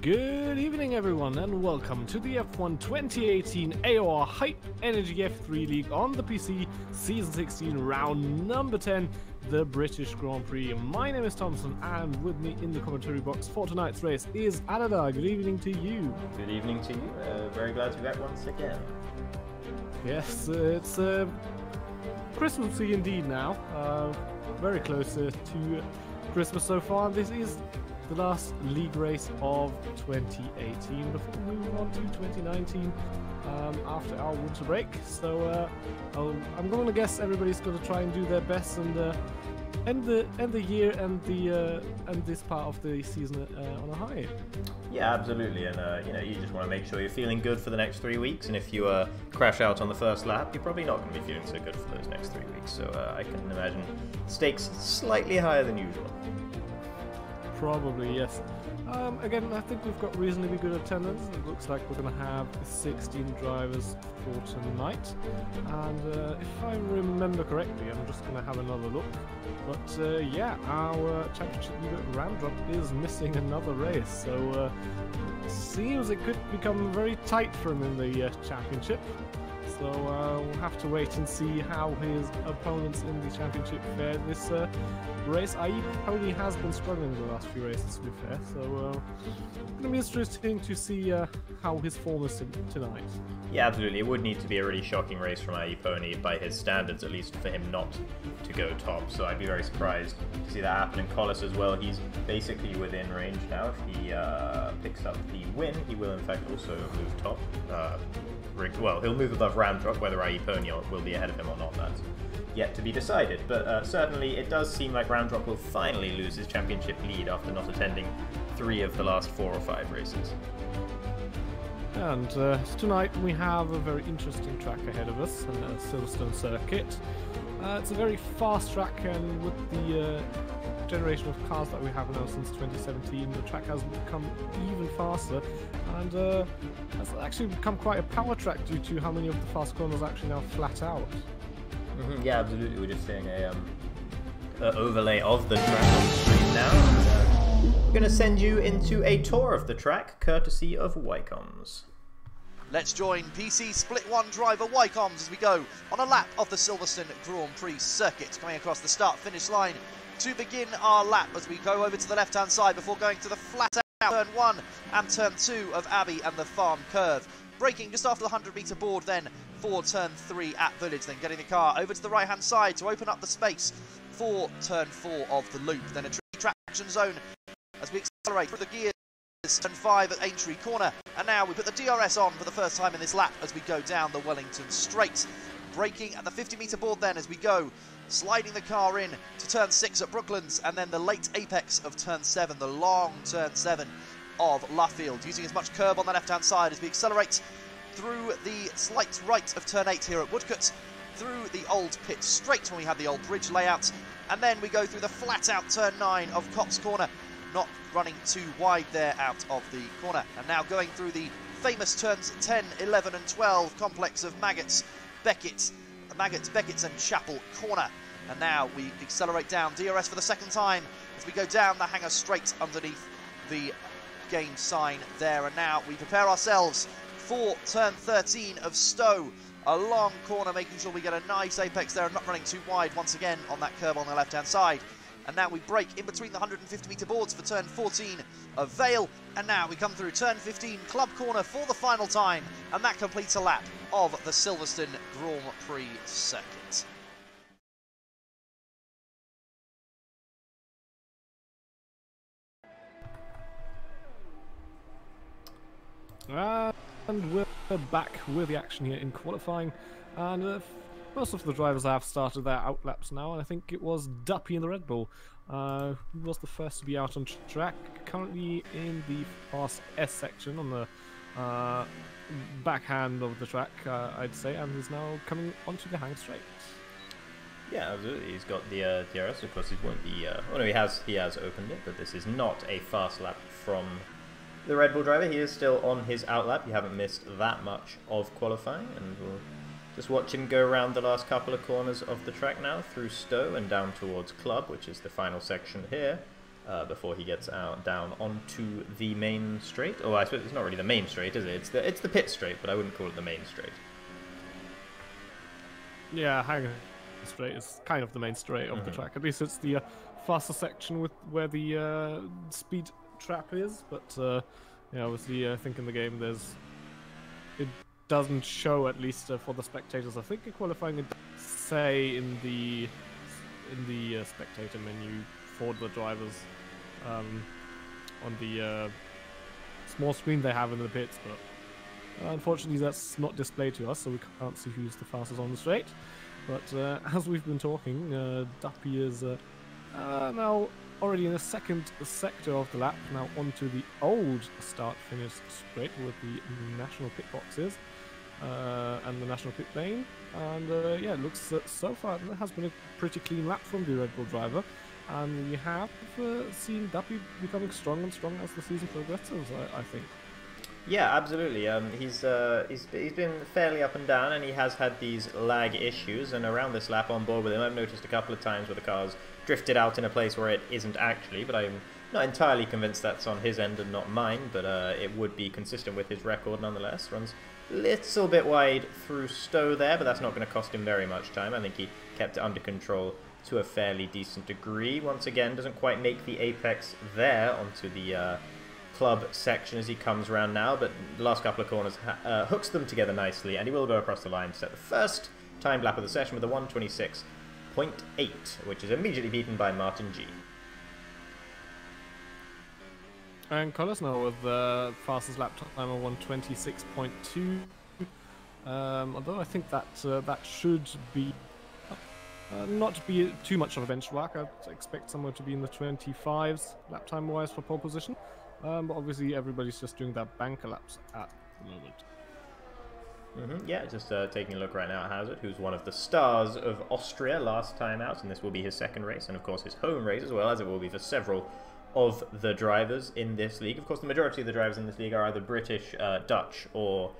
Good evening everyone and welcome to the F1 2018 AOR Hype Energy F3 League on the PC, Season 16, Round number 10, the British Grand Prix. My name is Thompson and with me in the commentary box for tonight's race is Aladar. Good evening to you. Good evening to you. Very glad to be back once again. Yes, it's Christmassy indeed now. Very close to Christmas so far. This is the last league race of 2018 before we move on to 2019 after our winter break. So I'm going to guess everybody's going to try and do their best and end the year and this part of the season on a high. Yeah, absolutely. And you just want to make sure you're feeling good for the next 3 weeks. And if you crash out on the first lap, you're probably not going to be feeling so good for those next 3 weeks. So I can imagine stakes slightly higher than usual. Probably, yes. Again, I think we've got reasonably good attendance. It looks like we're going to have 16 drivers for tonight. And if I remember correctly, I'm just going to have another look. But yeah, our championship leader Ramdrop is missing another race. So seems it could become very tight for him in the championship. So we'll have to wait and see how his opponents in the championship fare this race. IE Pony has been struggling the last few races, to be fair. So it's going to be interesting to see how his form is tonight. Yeah, absolutely. It would need to be a really shocking race from IE Pony by his standards, at least for him not to go top. So I'd be very surprised to see that happen in Collis as well. He's basically within range now. If he picks up the win, he will in fact also move top. Well, he'll move above Ramdrop. Whether IE Pony will be ahead of him or not, that's yet to be decided. But certainly it does seem like Ramdrop will finally lose his championship lead after not attending 3 of the last 4 or 5 races. And tonight we have a very interesting track ahead of us, the Silverstone circuit. It's a very fast track, and with the generation of cars that we have now since 2017, the track has become even faster, and has actually become quite a power track due to how many of the fast corners are actually now flat out. Yeah, absolutely. We're just seeing a overlay of the track on the screen now. We're going to send you into a tour of the track, courtesy of Wycombs. Let's join PC Split 1 driver Wycombs as we go on a lap of the Silverstone Grand Prix circuit, coming across the start-finish line to begin our lap as we go over to the left-hand side before going to the flat-out turn 1 and turn 2 of Abbey and the Farm Curve. Braking just after the 100-metre board then for turn 3 at Village, then getting the car over to the right-hand side to open up the space for turn 4 of the loop. Then a traction zone as we accelerate through the gears. Turn 5 at Aintree Corner, and now we put the DRS on for the first time in this lap as we go down the Wellington Straight. Braking at the 50-metre board then as we go, sliding the car in to turn 6 at Brooklands, and then the late apex of turn 7, the long turn 7 of Luffield, using as much curb on the left-hand side as we accelerate through the slight right of turn 8 here at Woodcote, through the old pit straight when we had the old bridge layout, and then we go through the flat-out turn 9 of Cops Corner, not running too wide there out of the corner. And now going through the famous turns 10, 11 and 12 complex of Maggots, Beckett, and Chapel Corner. And now we accelerate down, DRS for the second time as we go down the hangar straight underneath the game sign there. And now we prepare ourselves for turn 13 of Stowe. A long corner, making sure we get a nice apex there and not running too wide once again on that curve on the left-hand side. And now we brake in between the 150-metre boards for turn 14 of Vale. And now we come through turn 15, Club Corner for the final time. And that completes a lap of the Silverstone Grand Prix circuit. And we're back with the action here in qualifying. And most of the drivers have started their outlaps now, and I think it was Duppy in the Red Bull who was the first to be out on track, currently in the fast S section on the backhand of the track, I'd say, and is now coming onto the hang straight. Yeah, absolutely. He's got the DRS. Of course, he won't be. Oh no, he has opened it, but this is not a fast lap from the Red Bull driver. He is still on his outlap. You haven't missed that much of qualifying, and we'll just watch him go around the last couple of corners of the track now, through Stowe and down towards Club, which is the final section here. before he gets down onto the main straight. Oh, I suppose it's not really the main straight, is it? It's the pit straight, but I wouldn't call it the main straight. Yeah, Hangar Straight is kind of the main straight of the track. At least it's the faster section with where the speed trap is. But yeah, obviously, I think in the game it doesn't show, at least for the spectators. I think in qualifying it does say in the spectator menu for the drivers on the small screen they have in the pits, but unfortunately that's not displayed to us, so we can't see who's the fastest on the straight. But as we've been talking, Duppy is now already in the second sector of the lap, now onto the old start-finish straight with the national pit boxes and the national pit lane. And yeah, it looks so far it has been a pretty clean lap from the Red Bull driver, and we have seen Duppy becoming stronger and stronger as the season progresses, I think. Yeah, absolutely. He's been fairly up and down, and he has had these lag issues. And around this lap on board with him, I've noticed a couple of times where the car's drifted out in a place where it isn't actually. But I'm not entirely convinced that's on his end and not mine. But it would be consistent with his record nonetheless. Runs a little bit wide through Stowe there, but that's not going to cost him very much time. I think he kept it under control to a fairly decent degree. Once again, doesn't quite make the apex there onto the club section as he comes around now, but the last couple of corners hooks them together nicely, and he will go across the line to set the first time lap of the session with a 1:26.8, which is immediately beaten by Martin G. And Collis now with the fastest lap time of 1:26.2. Although I think that that should be not be too much of a benchmark. I'd expect somewhere to be in the 25s lap time wise for pole position. But obviously everybody's just doing that banker laps at the moment. Yeah, just taking a look right now at Hazard, who's one of the stars of Austria last time out, and this will be his second race, and of course his home race as well, as it will be for several of the drivers in this league. Of course, the majority of the drivers in this league are either British, Dutch, or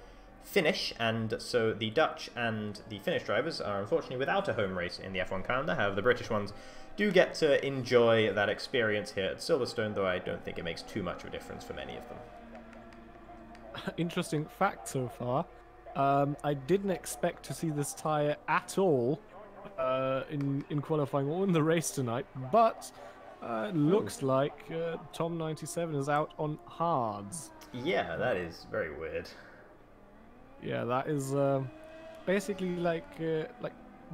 Finnish, and so the Dutch and the Finnish drivers are unfortunately without a home race in the F1 calendar. However, the British ones do get to enjoy that experience here at Silverstone, though I don't think it makes too much of a difference for many of them. Interesting fact so far. I didn't expect to see this tyre at all in qualifying or in the race tonight, but it looks like Tom97 is out on hards. Yeah, that is very weird. Yeah, that is basically like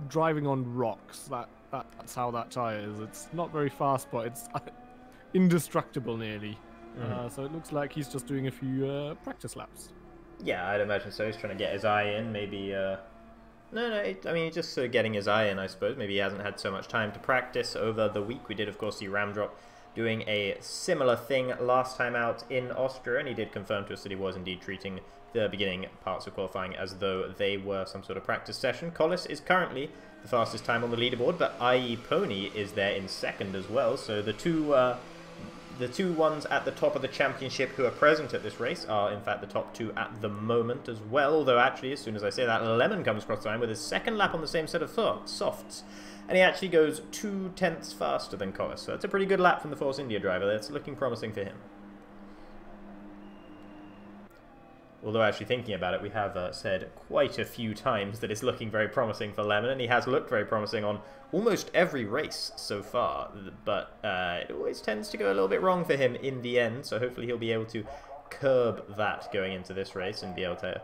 driving on rocks. That's how that tyre is. It's not very fast, but it's indestructible nearly. So it looks like he's just doing a few practice laps. Yeah, I'd imagine so. He's trying to get his eye in, maybe... I mean, he's just sort of getting his eye in, I suppose. Maybe he hasn't had so much time to practice over the week. We did, of course, see Ramdrop doing a similar thing last time out in Austria, and he did confirm to us that he was indeed treating the beginning parts of qualifying as though they were some sort of practice session. Collis is currently the fastest time on the leaderboard, but IE Pony is there in second as well, so the two ones at the top of the championship who are present at this race are in fact the top two at the moment as well, although actually as soon as I say that, Lemon comes across the line with his second lap on the same set of softs, and he actually goes 0.2 faster than Collis, so that's a pretty good lap from the Force India driver. That's looking promising for him. Although actually thinking about it, we have said quite a few times that it's looking very promising for Lemon, and he has looked very promising on almost every race so far, but it always tends to go a little bit wrong for him in the end, so hopefully he'll be able to curb that going into this race and be able to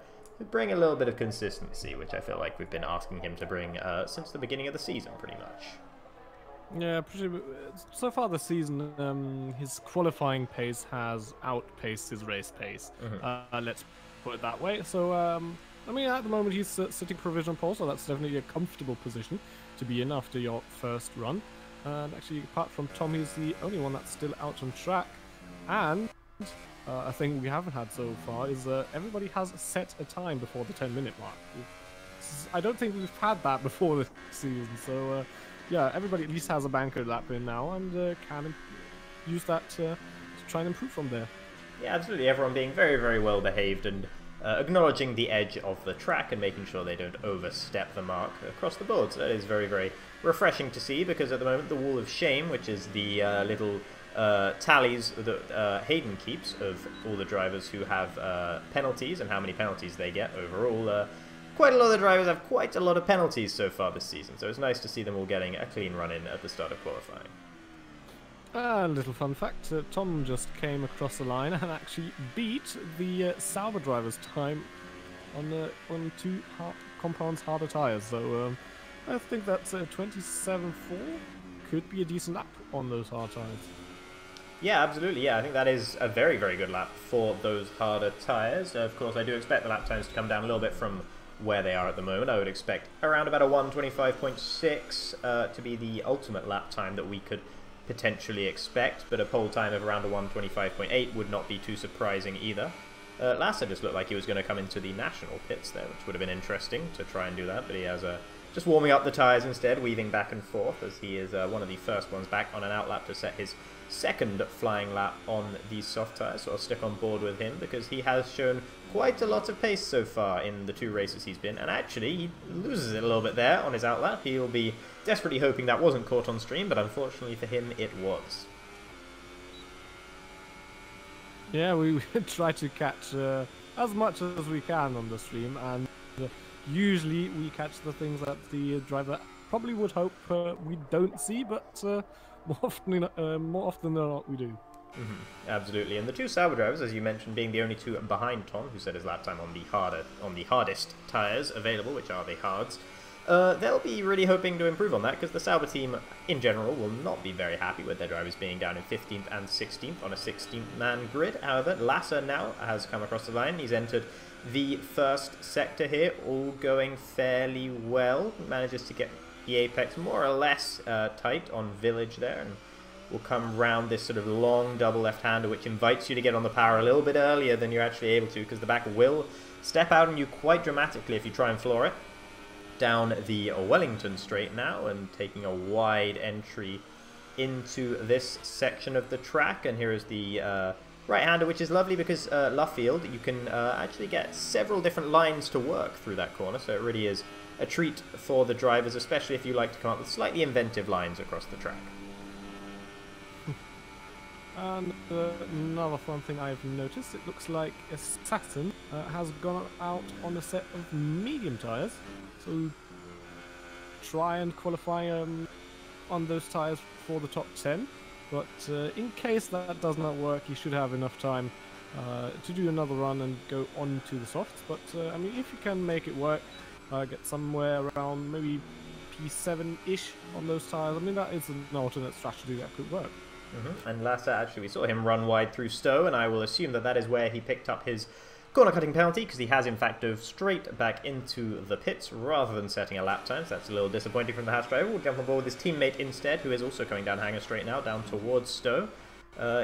bring a little bit of consistency, which I feel like we've been asking him to bring since the beginning of the season, pretty much. Yeah, so far this season, his qualifying pace has outpaced his race pace. Let's put it that way. So, I mean, at the moment he's sitting provisional pole, so that's definitely a comfortable position to be in after your first run. And actually, apart from Tom, he's the only one that's still out on track. And a thing we haven't had so far is everybody has set a time before the 10-minute mark. I don't think we've had that before this season, so yeah, everybody at least has a banker lap in now and can use that to try and improve from there. Yeah, absolutely. Everyone being very, very well behaved and acknowledging the edge of the track and making sure they don't overstep the mark across the board. So that is very, very refreshing to see, because at the moment the Wall of Shame, which is the little tallies that Hayden keeps of all the drivers who have penalties and how many penalties they get overall. Quite a lot of the drivers have quite a lot of penalties so far this season, so it's nice to see them all getting a clean run in at the start of qualifying. A little fun fact, Tom just came across the line and actually beat the Sauber driver's time on two compounds harder tyres, so I think that's 27.4 could be a decent lap on those hard tyres. Yeah, absolutely. Yeah, I think that is a very, very good lap for those harder tyres. Of course, I do expect the lap times to come down a little bit from where they are at the moment. I would expect around about a 1:25.6 to be the ultimate lap time that we could potentially expect, but a pole time of around a 1:25.8 would not be too surprising either. Lasser just looked like he was going to come into the national pits there, which would have been interesting to try and do that, but he has just warming up the tyres instead, weaving back and forth, as he is one of the first ones back on an outlap to set his second flying lap on these soft tyres, so I'll stick on board with him because he has shown quite a lot of pace so far in the two races he's been, and actually he loses it a little bit there on his outlap. He'll be desperately hoping that wasn't caught on stream, but unfortunately for him it was. Yeah, we try to catch as much as we can on the stream, and usually we catch the things that the driver probably would hope we don't see, but more often than not we do. Absolutely, and the two Sauber drivers, as you mentioned, being the only two behind Tom, who set his lap time on the hardest tyres available, which are the hards. They'll be really hoping to improve on that, because the Sauber team in general will not be very happy with their drivers being down in 15th and 16th on a 16-man grid. However, Lasser now has come across the line. He's entered the first sector here, all going fairly well. Manages to get the apex more or less tight on Village there, and will come round this sort of long double left-hander, which invites you to get on the power a little bit earlier than you're actually able to, because the back will step out on you quite dramatically if you try and floor it. Down the Wellington straight now, and taking a wide entry into this section of the track. And here is the right-hander, which is lovely because Luffield, you can actually get several different lines to work through that corner, so it really is a treat for the drivers, especially if you like to come up with slightly inventive lines across the track. And another fun thing I've noticed, it looks like Saturn has gone out on a set of medium tyres, so try and qualify on those tyres for the top 10, but in case that does not work, you should have enough time to do another run and go on to the softs. But I mean, if you can make it work, get somewhere around maybe P7-ish on those tyres, I mean, that is an alternate strategy that could work. And Lasser, actually, we saw him run wide through Stowe, and I will assume that that is where he picked up his corner cutting penalty, because he has in fact dove straight back into the pits rather than setting a lap time, so that's a little disappointing from the Haas driver. We'll jump on board with his teammate instead, who is also coming down Hanger Straight now, down towards Stowe.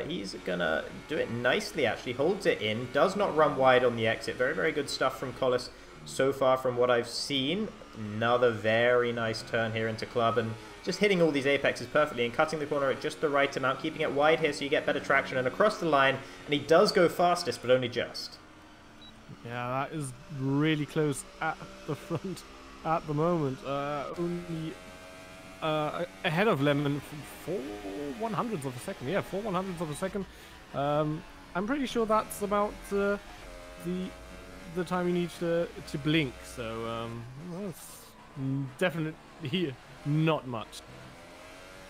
He's gonna do it nicely, actually, holds it in, does not run wide on the exit. Very, very good stuff from Collis so far from what I've seen. Another very nice turn here into club, and just hitting all these apexes perfectly and cutting the corner at just the right amount, keeping it wide here so you get better traction and across the line, and he does go fastest, but only just. Yeah, that is really close at the front at the moment. Only ahead of Lemon for 4/100ths of a second. Yeah, 4/100ths of a second. I'm pretty sure that's about the time you need to blink. So that's definitely not much.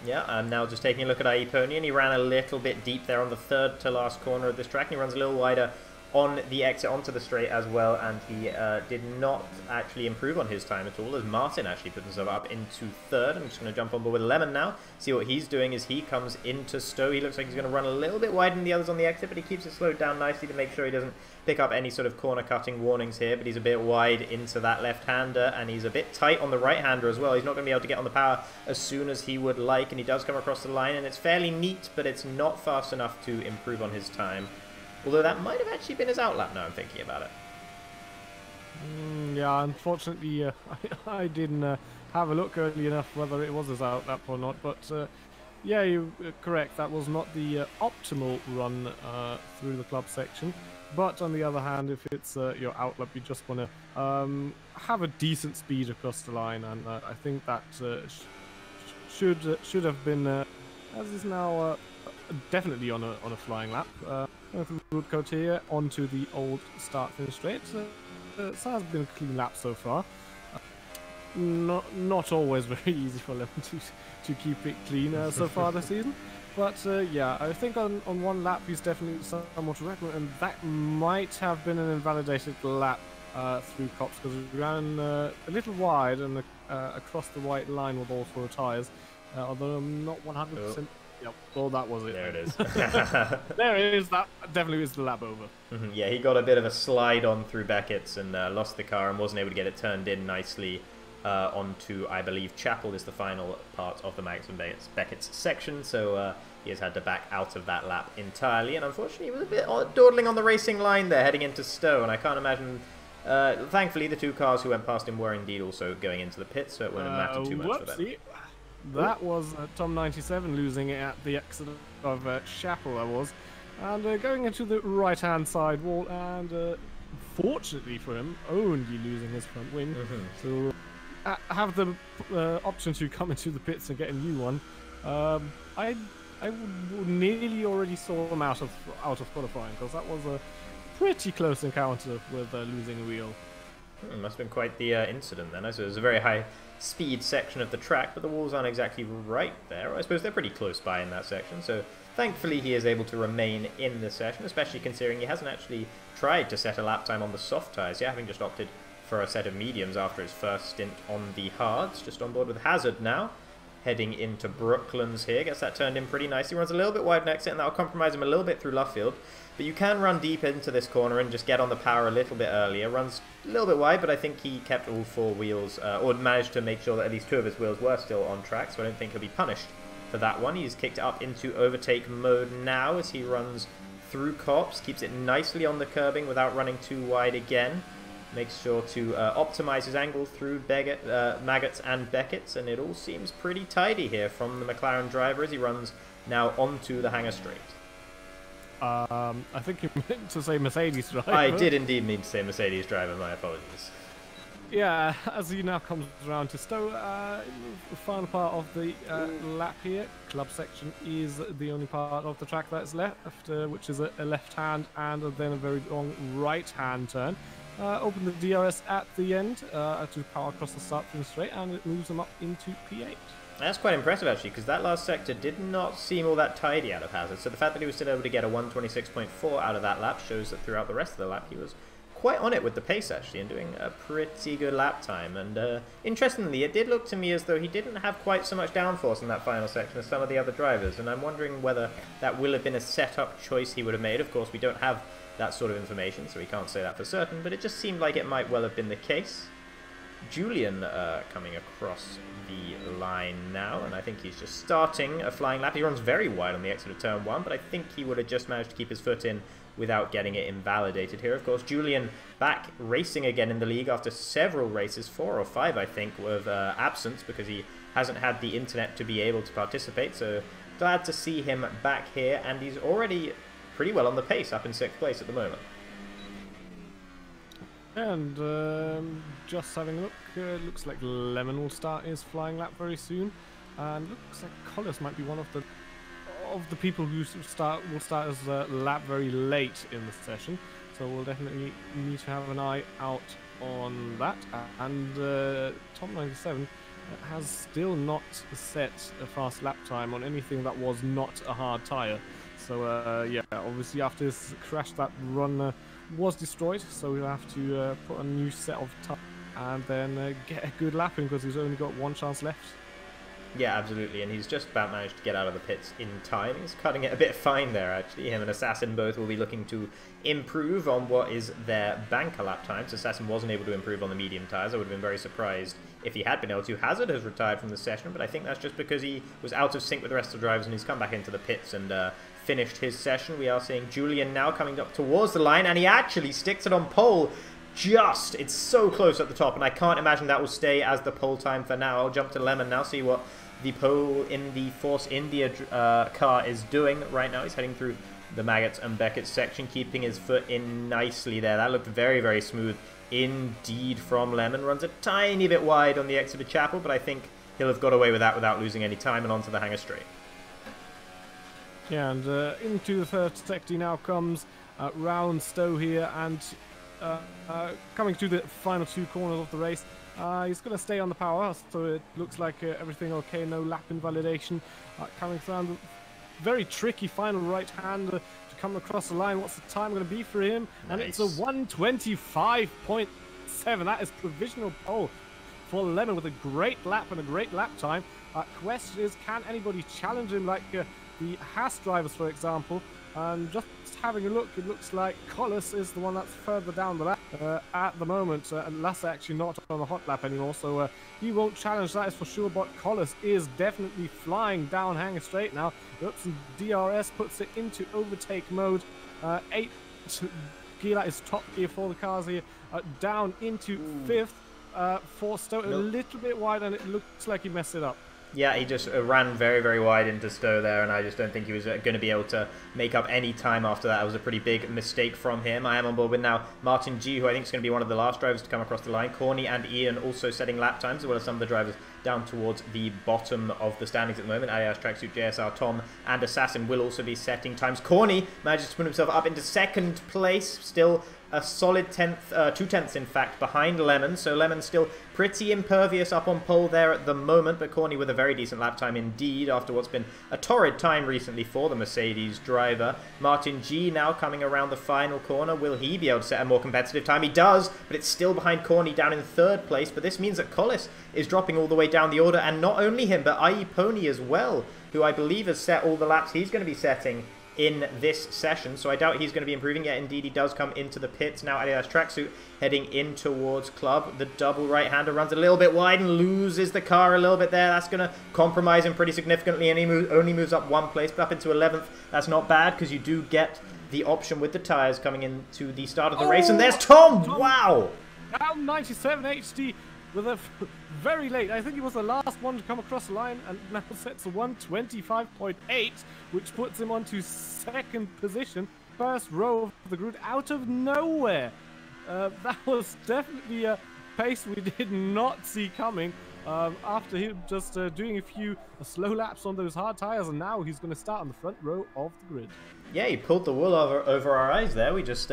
Yeah, I'm now just taking a look at Iepony, and he ran a little bit deep there on the third to last corner of this track, and he runs a little wider on the exit onto the straight as well, and he did not actually improve on his time at all, as Martin actually put himself up into third. I'm just going to jump on board with Lemon now, see what he's doing as he comes into Stowe. He looks like he's going to run a little bit wider than the others on the exit, but he keeps it slowed down nicely to make sure he doesn't pick up any sort of corner cutting warnings here, but he's a bit wide into that left-hander, and he's a bit tight on the right-hander as well. He's not going to be able to get on the power as soon as he would like, and he does come across the line, and it's fairly neat, but it's not fast enough to improve on his time. Although that might have actually been his outlap now I'm thinking about it. Yeah, unfortunately I didn't have a look early enough whether it was his outlap or not, but yeah, you're correct, that was not the optimal run through the club section. But on the other hand, if it's your outlap, you just want to have a decent speed across the line, and I think that should have been, as is now definitely on a flying lap. Going through the road code here onto the old start-finish straight. It has been a clean lap so far. Not always very easy for Lemon to keep it clean so far this season. But yeah, I think on one lap he's definitely somewhat to recommend, and that might have been an invalidated lap through Cops, because we ran a little wide and across the white line with all 4 tyres. Although I'm not 100%. Yep, well, that was it. There it is. There it is. That definitely is the lap over. Yeah, he got a bit of a slide on through Beckett's and lost the car and wasn't able to get it turned in nicely onto, I believe, Chapel is the final part of the Max and Beckett's section. So he has had to back out of that lap entirely. And unfortunately, he was a bit dawdling on the racing line there, heading into Stowe. And I can't imagine... thankfully, the 2 cars who went past him were indeed also going into the pit, so it wouldn't matter too much for them. That was Tom97 losing it at the exit of Chapel, I was. And going into the right-hand side wall, and fortunately for him, only losing his front wing. So have the option to come into the pits and get a new one. I nearly already saw him out of qualifying, because that was a pretty close encounter with losing a wheel. Must have been quite the incident then. So it was a very high speed section of the track, but the walls aren't exactly right there. I suppose they're pretty close by in that section, so thankfully he is able to remain in the session, especially considering he hasn't actually tried to set a lap time on the soft tyres, having just opted for a set of mediums after his first stint on the hards. Just on board with Hazard now, heading into Brooklands here, gets that turned in pretty nicely, runs a little bit wide next to it, and that'll compromise him a little bit through Luffield. But you can run deep into this corner and just get on the power a little bit earlier. Runs a little bit wide, but I think he kept all 4 wheels, or managed to make sure that at least 2 of his wheels were still on track, so I don't think he'll be punished for that one. He's kicked it up into overtake mode now as he runs through Copse, keeps it nicely on the curbing without running too wide again. Makes sure to optimize his angle through Maggots and Beckett's, and it all seems pretty tidy here from the McLaren driver as he runs now onto the hangar straight. I think you meant to say Mercedes driver. I did indeed mean to say Mercedes driver, my apologies. Yeah, as he now comes around to Stowe, the final part of the lap here, club section, is the only part of the track that's left, which is a left-hand and then a very long right-hand turn. Open the DRS at the end to power across the start from straight, and it moves them up into P8. That's quite impressive, actually, because that last sector did not seem all that tidy out of Hazard. So the fact that he was still able to get a 126.4 out of that lap shows that throughout the rest of the lap he was quite on it with the pace, actually, and doing a pretty good lap time. And interestingly, it did look to me as though he didn't have quite so much downforce in that final section as some of the other drivers, and I'm wondering whether that will have been a setup choice he would have made. Of course, we don't have that sort of information, so we can't say that for certain, but it just seemed like it might well have been the case. Julian coming across the line now, and I think he's just starting a flying lap. He runs very wide on the exit of turn 1, but I think he would have just managed to keep his foot in without getting it invalidated here. Of course, Julian back racing again in the league after several races, 4 or 5 I think, of absence because he hasn't had the internet to be able to participate, so glad to see him back here, and he's already pretty well on the pace, up in 6th place at the moment. And just having a look, looks like Lemon will start his flying lap very soon, and looks like Collis might be one of the people who will start his lap very late in the session. So we'll definitely need to have an eye out on that. And Tom97 has still not set a fast lap time on anything that was not a hard tyre. So yeah, obviously after this crash, that run was destroyed, so we'll have to put a new set of tyres and then get a good lap in, because he's only got 1 chance left. Yeah, absolutely, and he's just about managed to get out of the pits in time. He's cutting it a bit fine there, actually. Him and Assassin both will be looking to improve on what is their banker lap times. Assassin wasn't able to improve on the medium tyres. I would have been very surprised if he had been able to. Hazard has retired from the session, but I think that's just because he was out of sync with the rest of the drivers, and he's come back into the pits and finished his session. We are seeing Julian now coming up towards the line, and he actually sticks it on pole. It's so close at the top, and I can't imagine that will stay as the pole time for now. I'll jump to Lemon now, see what the pole in the Force India car is doing right now. He's heading through the Maggots and Beckett section, keeping his foot in nicely there. That looked very, very smooth indeed from Lemon. Runs a tiny bit wide on the exit of Chapel, but I think he'll have got away with that without losing any time, and onto the hangar straight. Yeah, and into the third sector now comes Round Stowe here, and coming to the final two corners of the race. He's going to stay on the power, so it looks like everything okay, no lap invalidation. Coming through, very tricky final right hand to come across the line. What's the time going to be for him? Nice. And it's a 1:25.7. That is provisional pole for Lemon with a great lap and a great lap time. Question is, can anybody challenge him like the Haas drivers, for example? And just having a look, it looks like Collis is the one that's further down the lap at the moment. And Lasse actually not on the hot lap anymore, so he won't challenge, that is for sure. But Collis is definitely flying down hanging straight now. Oops, and DRS puts it into overtake mode. 8 gear, that is top gear for the cars here. Down into 5th for Stowe, a little bit wide, and it looks like he messed it up. Yeah, he just ran very, very wide into Stowe there, and I just don't think he was going to be able to make up any time after that. It was a pretty big mistake from him. I am on board with now Martin G, who I think is going to be one of the last drivers to come across the line. Corny and Ian also setting lap times, as well as some of the drivers down towards the bottom of the standings at the moment. Alias Tracksuit, JSR, Tom, and Assassin will also be setting times. Corny manages to put himself up into 2nd place, still a solid 10th, 2 tenths in fact, behind Lemon. So Lemon's still pretty impervious up on pole there at the moment, but Corny with a very decent lap time indeed after what's been a torrid time recently for the Mercedes driver. Martin G now coming around the final corner. Will he be able to set a more competitive time? He does, but it's still behind Corny down in 3rd place. But this means that Collis is dropping all the way down the order, and not only him, but IE Pony as well, who I believe has set all the laps he's going to be setting in this session, so I doubt he's going to be improving yet. Indeed, he does come into the pits now. Adidas Tracksuit heading in towards Club. The double right-hander runs a little bit wide and loses the car a little bit there. That's going to compromise him pretty significantly, and he only moves up 1 place, but up into 11th. That's not bad, because you do get the option with the tyres coming into the start of the race. And there's Tom! Wow! Down 97 HD with a very late, I think he was the last one to come across the line, and now sets a 1:25.8, which puts him onto 2nd position, 1st row of the grid out of nowhere. That was definitely a pace we did not see coming after him just doing a few slow laps on those hard tires, and now he's going to start on the front row of the grid. Yeah, he pulled the wool over our eyes there. We just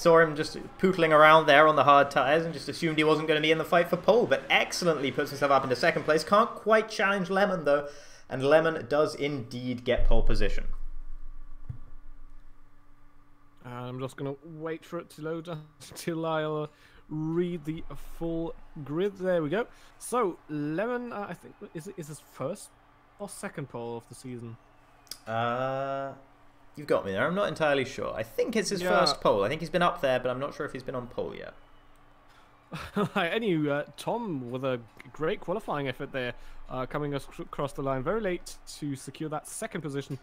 saw him just pootling around there on the hard tyres and just assumed he wasn't going to be in the fight for pole, but excellently puts himself up into 2nd place. Can't quite challenge Lemon though, and Lemon does indeed get pole position. I'm just going to wait for it to load until I'll read the full grid. There we go. So Lemon, I think, is his 1st or 2nd pole of the season? You've got me there. I'm not entirely sure. I think it's his 1st pole. I think he's been up there, but I'm not sure if he's been on pole yet. Anyway, Tom with a great qualifying effort there, coming across the line very late to secure that 2nd position.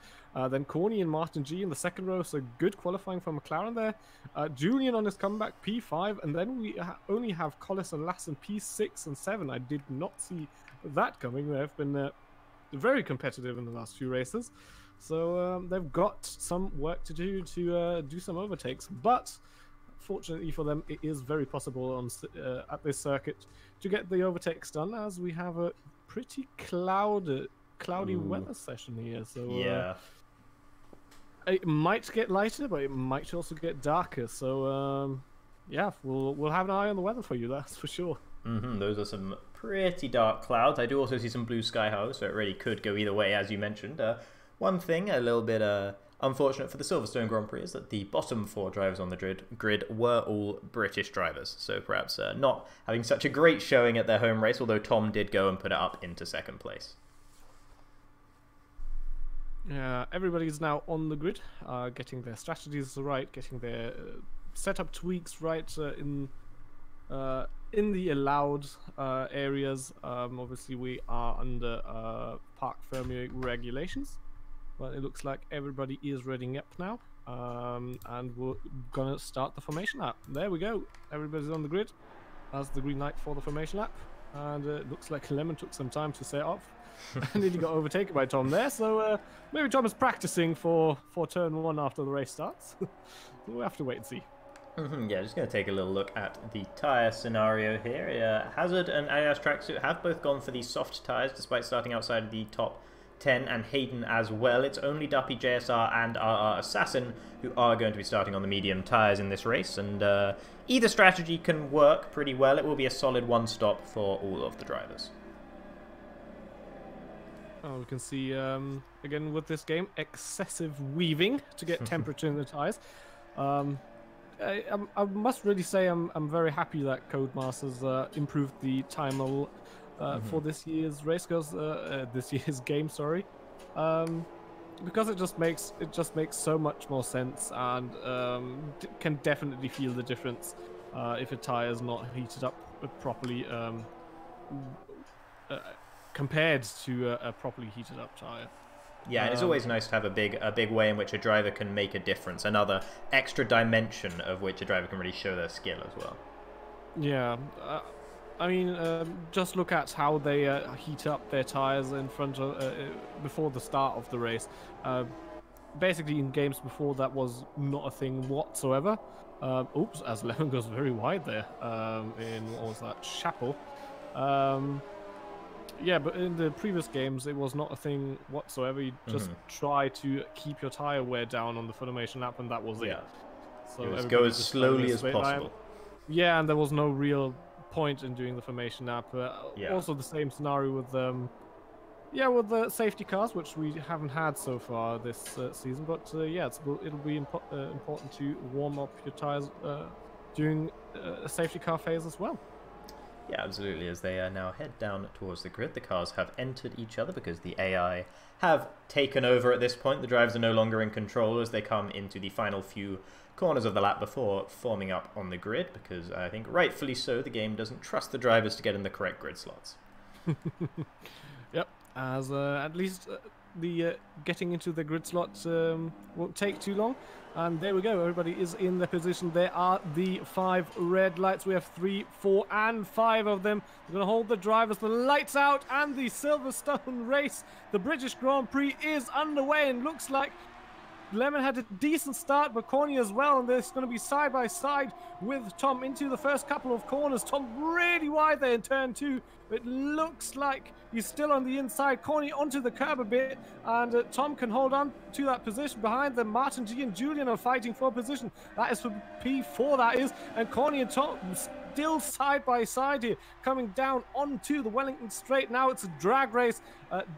Then Corny and Martin G in the 2nd row, so good qualifying from McLaren there. Julian on his comeback, P5, and then we only have Collis and Lassen P6 and 7. I did not see that coming. They've been very competitive in the last few races. So they've got some work to do some overtakes, but fortunately for them, it is very possible on at this circuit to get the overtakes done, as we have a pretty cloudy weather session here. So yeah, it might get lighter, but it might also get darker. So yeah, we'll have an eye on the weather for you, that's for sure. Those are some pretty dark clouds. I do also see some blue sky, however, so it really could go either way, as you mentioned. One thing a little bit unfortunate for the Silverstone Grand Prix is that the bottom 4 drivers on the grid were all British drivers, so perhaps not having such a great showing at their home race, although Tom did go and put it up into 2nd place. Yeah, everybody's now on the grid, getting their strategies right, getting their setup tweaks right in the allowed areas. Obviously, we are under Parc Fermé regulations. But it looks like everybody is readying up now, and we're gonna start the formation lap. There we go. Everybody's on the grid. That's the green light for the formation lap, and it looks like Lemon took some time to set off, and nearly got overtaken by Tom there. So maybe Tom is practicing for turn 1 after the race starts. We'll have to wait and see. Yeah, just going to take a little look at the tyre scenario here. Hazard and Adidas Tracksuit have both gone for the soft tyres, despite starting outside of the top R10 and Hayden as well. It's only Duppy, JSR and RR Assassin who are going to be starting on the medium tyres in this race, and either strategy can work pretty well. It will be a solid one-stop for all of the drivers. Oh, we can see, again with this game, excessive weaving to get temperature in the tyres. I must really say I'm very happy that Codemasters improved the time model for this year's race, this year's game, sorry, because it just makes so much more sense, and can definitely feel the difference if a tire is not heated up properly compared to a properly heated up tire. Yeah, and it's always nice to have a big way in which a driver can make a difference, another extra dimension of which a driver can really show their skill as well. Yeah, I mean, just look at how they heat up their tires in front of before the start of the race. Basically, in games before, that was not a thing whatsoever. Oops, as Lemon goes very wide there. In what was that, Chapel? Yeah, but in the previous games, it was not a thing whatsoever. You just try to keep your tire wear down on the formation lap, and that was it. So it go as slowly as possible. Yeah, and there was no real point in doing the formation lap. Also, the same scenario with with the safety cars, which we haven't had so far this season. But yeah, it'll be important to warm up your tires during a safety car phase as well. Yeah, absolutely. As they now head down towards the grid, the cars have entered each other because the AI have taken over at this point. The drivers are no longer in control as they come into the final few corners of the lap before forming up on the grid, because I think rightfully so, the game doesn't trust the drivers to get in the correct grid slots. Yep, as at least the getting into the grid slots won't take too long. And there we go, everybody is in their position. There are the 5 red lights. We have 3, 4, and 5 of them. We're going to hold the drivers, the lights out, and the Silverstone race. The British Grand Prix is underway, and looks like Lemon had a decent start, but Corny as well, and there's going to be side by side with Tom into the first couple of corners. Tom really wide there in turn 2. It looks like he's still on the inside. Corny onto the curb a bit, and Tom can hold on to that position behind them. Martin G and Julian are fighting for position. That is for P4, that is, and Corny and Tom still side by side here, coming down onto the Wellington Straight. Now it's a drag race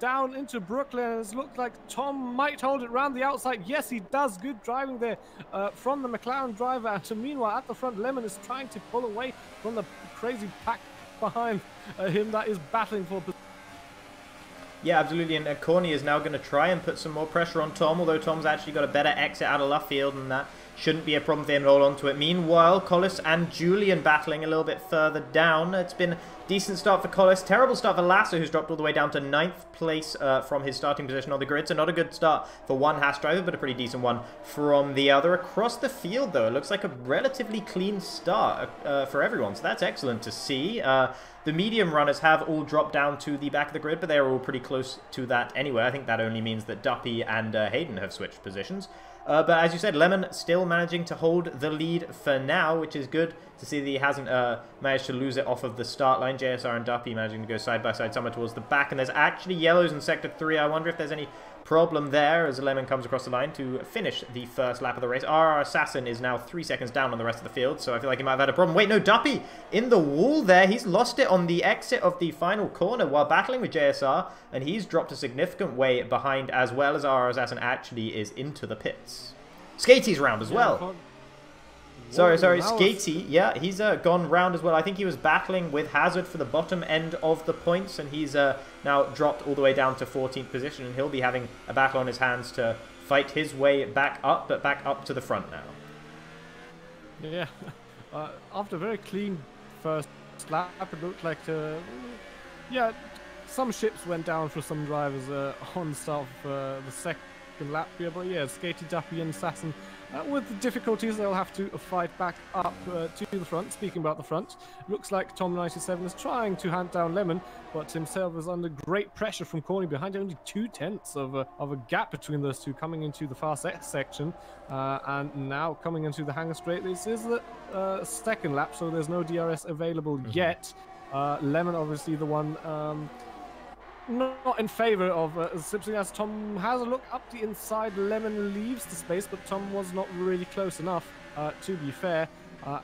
down into Brooklyn. It looks like Tom might hold it round the outside. Yes, he does. Good driving there from the McLaren driver. And meanwhile, at the front, Lemon is trying to pull away from the crazy pack behind him that is battling for position. Yeah, absolutely, and Corny is now going to try and put some more pressure on Tom, although Tom's actually got a better exit out of left field, and that shouldn't be a problem for him to hold on to it. Meanwhile, Collis and Julian battling a little bit further down. It's been a decent start for Collis, terrible start for Lasso, who's dropped all the way down to 9th place from his starting position on the grid, so not a good start for one Haas driver, but a pretty decent one from the other. Across the field, though, it looks like a relatively clean start for everyone, so that's excellent to see. The medium runners have all dropped down to the back of the grid, but they're all pretty close to that anyway. I think that only means that Duppy and Hayden have switched positions. But as you said, Lemon still managing to hold the lead for now, which is good to see that he hasn't managed to lose it off of the start line. JSR and Duppy managing to go side by side somewhere towards the back, and there's actually yellows in Sector 3. I wonder if there's any problem there as Lemon comes across the line to finish the first lap of the race. RR Assassin is now 3 seconds down on the rest of the field, so I feel like he might have had a problem. Wait, no, Duppy in the wall there. He's lost it on the exit of the final corner while battling with JSR, and he's dropped a significant way behind, as well as RR Assassin actually is into the pits. Skaty's round as well. Sorry, Skaty, yeah, he's gone round as well. I think he was battling with Hazard for the bottom end of the points, and he's now dropped all the way down to 14th position, and he'll be having a battle on his hands to fight his way back up, but back up to the front now. Yeah, after a very clean first lap, it looked like, yeah, some ships went down for some drivers on the start of the second lap here, but yeah, Skaty, Duppy and Assassin with the difficulties, they'll have to fight back up to the front. Speaking about the front, looks like Tom97 is trying to hunt down Lemon, but himself is under great pressure from Corny behind. Only 2/10 of a gap between those two coming into the fast X section, and now coming into the hangar straight. This is the second lap, so there's no DRS available yet. Lemon obviously the one not in favour of Slipstream, as Tom has a look up the inside. Lemon leaves the space, but Tom was not really close enough, to be fair.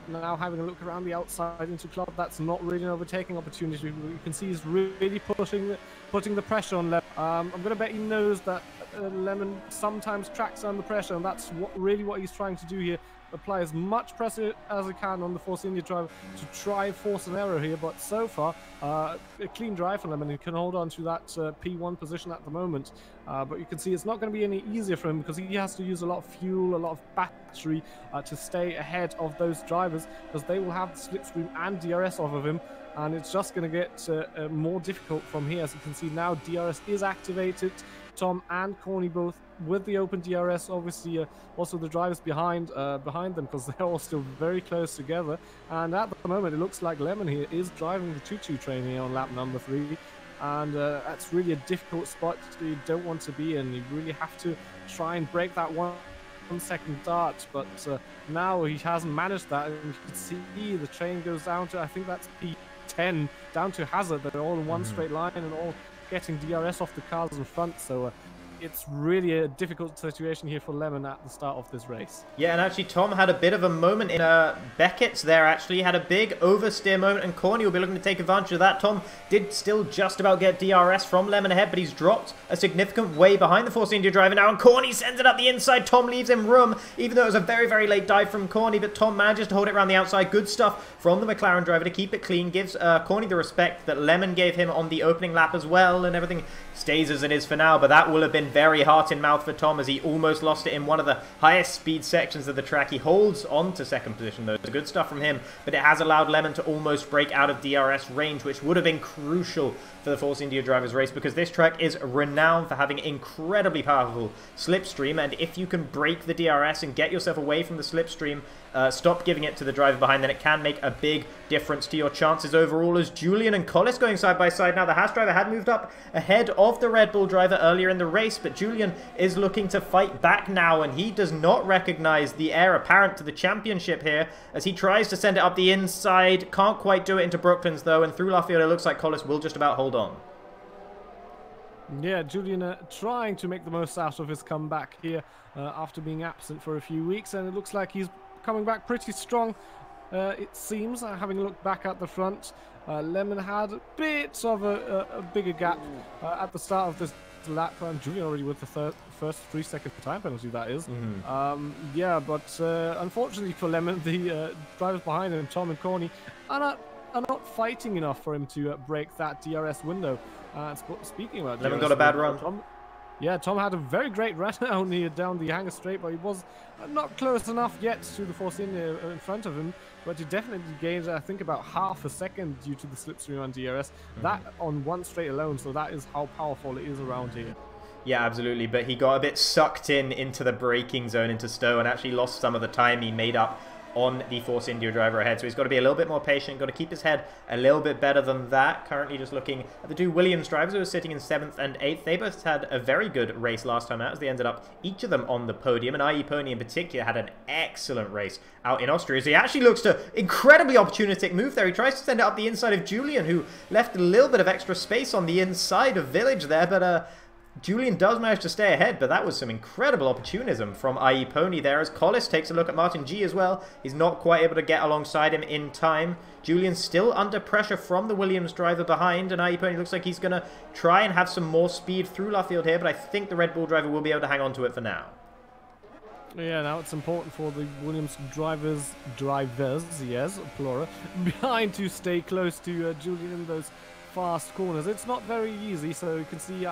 Now having a look around the outside into Club, that's not really an overtaking opportunity. You can see he's really putting the pressure on Lemon. I'm going to bet he knows that Lemon sometimes tracks under pressure, and that's really what he's trying to do here. Apply as much pressure as he can on the Force India driver to try and force an error here, but so far a clean drive for Lemon. He can hold on to that P1 position at the moment, but you can see it's not going to be any easier for him because he has to use a lot of fuel, a lot of battery to stay ahead of those drivers, because they will have the slipstream and DRS off of him, and it's just going to get more difficult from here. As you can see now, DRS is activated. Tom and Corny both with the open DRS, obviously also the drivers behind them, because they're all still very close together. And at the moment it looks like Lemon here is driving the choo-choo train here on lap number 3, and that's really a difficult spot you don't want to be in. You really have to try and break that 1 second dart, but now he hasn't managed that, and you can see the train goes down to, I think that's P10, down to Hazard. They're all in one straight line and all getting DRS off the cars in front, so it's really a difficult situation here for Lemon at the start of this race. Yeah, and actually Tom had a bit of a moment in Beckett's there, actually. He had a big oversteer moment, and Corny will be looking to take advantage of that. Tom did still just about get DRS from Lemon ahead, but he's dropped a significant way behind the Force India driver now, and Corny sends it up the inside. Tom leaves him room, even though it was a very, very late dive from Corny, but Tom manages to hold it around the outside. Good stuff from the McLaren driver to keep it clean, gives Corny the respect that Lemon gave him on the opening lap as well, and everything stays as it is for now, but that will have been very heart in mouth for Tom, as he almost lost it in one of the highest speed sections of the track. He holds on to second position though. It's good stuff from him, but it has allowed Lemon to almost break out of DRS range, which would have been crucial for the Force India drivers race, because this track is renowned for having incredibly powerful slipstream, and if you can break the DRS and get yourself away from the slipstream, stop giving it to the driver behind, then it can make a big difference to your chances overall. As Julian and Collis going side by side now, the Haas driver had moved up ahead of the Red Bull driver earlier in the race, but Julian is looking to fight back now, and he does not recognize the heir apparent to the championship here, as he tries to send it up the inside. Can't quite do it into Brooklands though, and through Luffield it looks like Collis will just about hold on. Yeah, Julian trying to make the most out of his comeback here after being absent for a few weeks, and it looks like he's coming back pretty strong, it seems. Having a look back at the front, Lemon had a bit of a bigger gap at the start of this lap, and Julian already with the first 3-second time penalty, that is. Yeah, but unfortunately for Lemon, the drivers behind him, Tom and Corny, are not fighting enough for him to break that DRS window. Speaking about Lemon DRS, got a bad run. Tom had a very great run down the hangar straight, but he was not close enough yet to the Force India in front of him. But he definitely gained, I think, about half a second due to the slipstream on DRS. That on one straight alone, so that is how powerful it is around here. Yeah, absolutely, but he got a bit sucked into the braking zone, into Stowe, and actually lost some of the time he made up on the Force India driver ahead. So he's got to be a little bit more patient, got to keep his head a little bit better than that. Currently just looking at the two Williams drivers who are sitting in 7th and 8th. They both had a very good race last time out, as they ended up, each of them, on the podium. And IE Pony in particular had an excellent race out in Austria. So he actually looks to incredibly opportunistic move there. He tries to send it up the inside of Julian, who left a little bit of extra space on the inside of Village there, but Julian does manage to stay ahead, but that was some incredible opportunism from IE Pony there, as Collis takes a look at Martin G as well. He's not quite able to get alongside him in time. Julian's still under pressure from the Williams driver behind, and IE Pony looks like he's going to try and have some more speed through Luffield here, but I think the Red Bull driver will be able to hang on to it for now. Yeah, now it's important for the Williams drivers, yes, plural, behind to stay close to Julian in those fast corners. It's not very easy, so you can see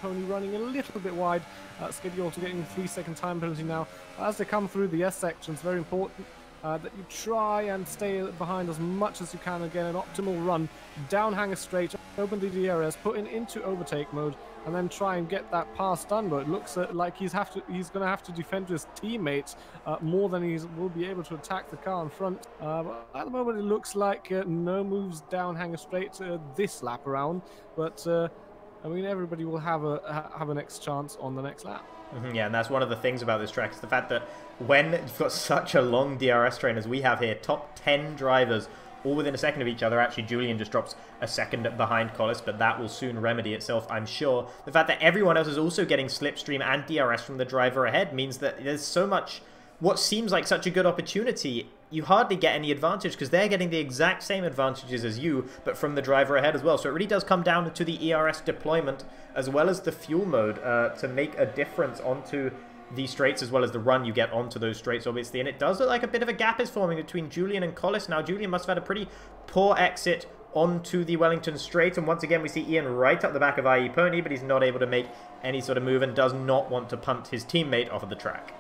Pony running a little bit wide, scheduled to getting 3-second time penalty now. As they come through the S section, it's very important that you try and stay behind as much as you can. Again, an optimal run, down hanger straight, open the DRS, put into overtake mode, and then try and get that pass done. But it looks like he's going to have to defend his teammates more than he will be able to attack the car in front. But at the moment, it looks like no moves down hanger straight this lap around. But I mean, everybody will have a next chance on the next lap. Yeah, and that's one of the things about this track, is the fact that when you've got such a long DRS train as we have here, top 10 drivers all within a second of each other. Actually, Julian just drops a second behind Collis, but that will soon remedy itself, I'm sure. The fact that everyone else is also getting slipstream and DRS from the driver ahead means that there's so much, what seems like such a good opportunity, you hardly get any advantage because they're getting the exact same advantages as you, but from the driver ahead as well. So it really does come down to the ERS deployment as well as the fuel mode to make a difference onto the straights as well as the run you get onto those straights, obviously. And it does look like a bit of a gap is forming between Julian and Collis. Now, Julian must have had a pretty poor exit onto the Wellington straight, and once again we see Ian right up the back of IE Pony, but he's not able to make any sort of move and does not want to punt his teammate off of the track.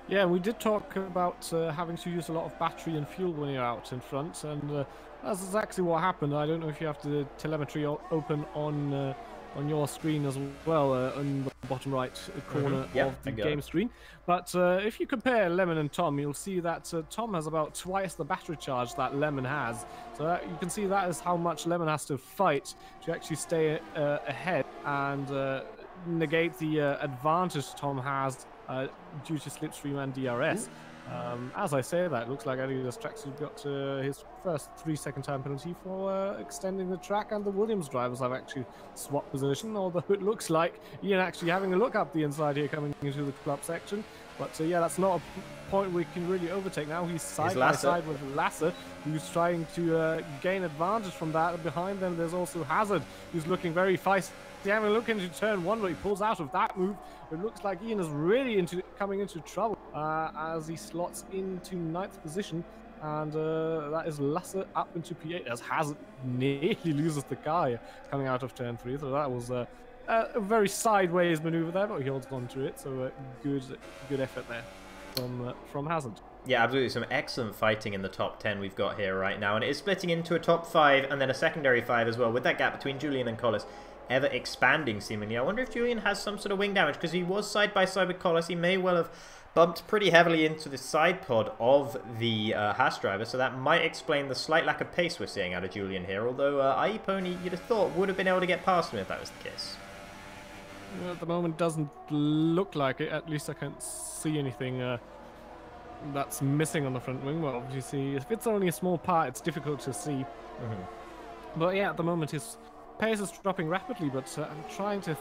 Yeah, we did talk about having to use a lot of battery and fuel when you're out in front, and that's exactly what happened. I don't know if you have the telemetry open on your screen as well, on the bottom right corner of the game screen. But if you compare Lemon and Tom, you'll see that Tom has about twice the battery charge that Lemon has. So you can see that is how much Lemon has to fight to actually stay ahead and negate the advantage Tom has due to slipstream and DRS. As I say that, it looks like Adidas Tracksuit got his first 3-second time penalty for extending the track, and the Williams drivers have actually swapped position, although it looks like Ian actually having a look up the inside here coming into the club section. But yeah, that's not a point we can really overtake now. He's side by side with Lasser, who's trying to gain advantage from that. Behind them, there's also Hazard, who's looking very feisty. Having a look into turn one, but he pulls out of that move. It looks like Ian is really coming into trouble as he slots into 9th position, and that is Lasser up into P8 as Hazard nearly loses the car coming out of turn 3. So that was a very sideways maneuver there, but he holds on to it. So good effort there from Hazard. Yeah, absolutely. Some excellent fighting in the top 10 we've got here right now, and it is splitting into a top 5 and then a secondary 5 as well, with that gap between Julian and Collis ever expanding seemingly. I wonder if Julian has some sort of wing damage, because he was side by side with Collis. He may well have bumped pretty heavily into the side pod of the Haas driver, so that might explain the slight lack of pace we're seeing out of Julian here, although IE Pony, you'd have thought, would have been able to get past him if that was the case. Well, at the moment doesn't look like it. At least I can't see anything that's missing on the front wing. Well, obviously if it's only a small part, it's difficult to see. But yeah, at the moment his pace is dropping rapidly, but I'm trying to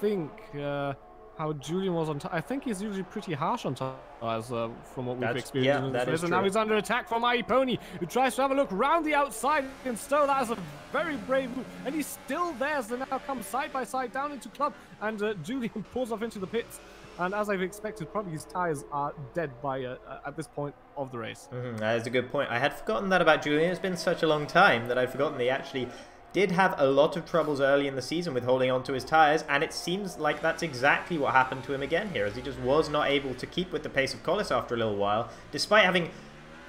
think how Julian was on time. I think he's usually pretty harsh on tires from what we've experienced in this race. And now he's under attack from IE Pony, who tries to have a look round the outside, and so that is a very brave move. And he's still there as they now come side by side down into club, and Julian pulls off into the pits. And as I've expected, probably his tires are dead by at this point of the race. That is a good point. I had forgotten that about Julian. It's been such a long time that I'd forgotten he actually did have a lot of troubles early in the season with holding on to his tyres, and it seems like that's exactly what happened to him again here, as he just was not able to keep with the pace of Collis after a little while, despite having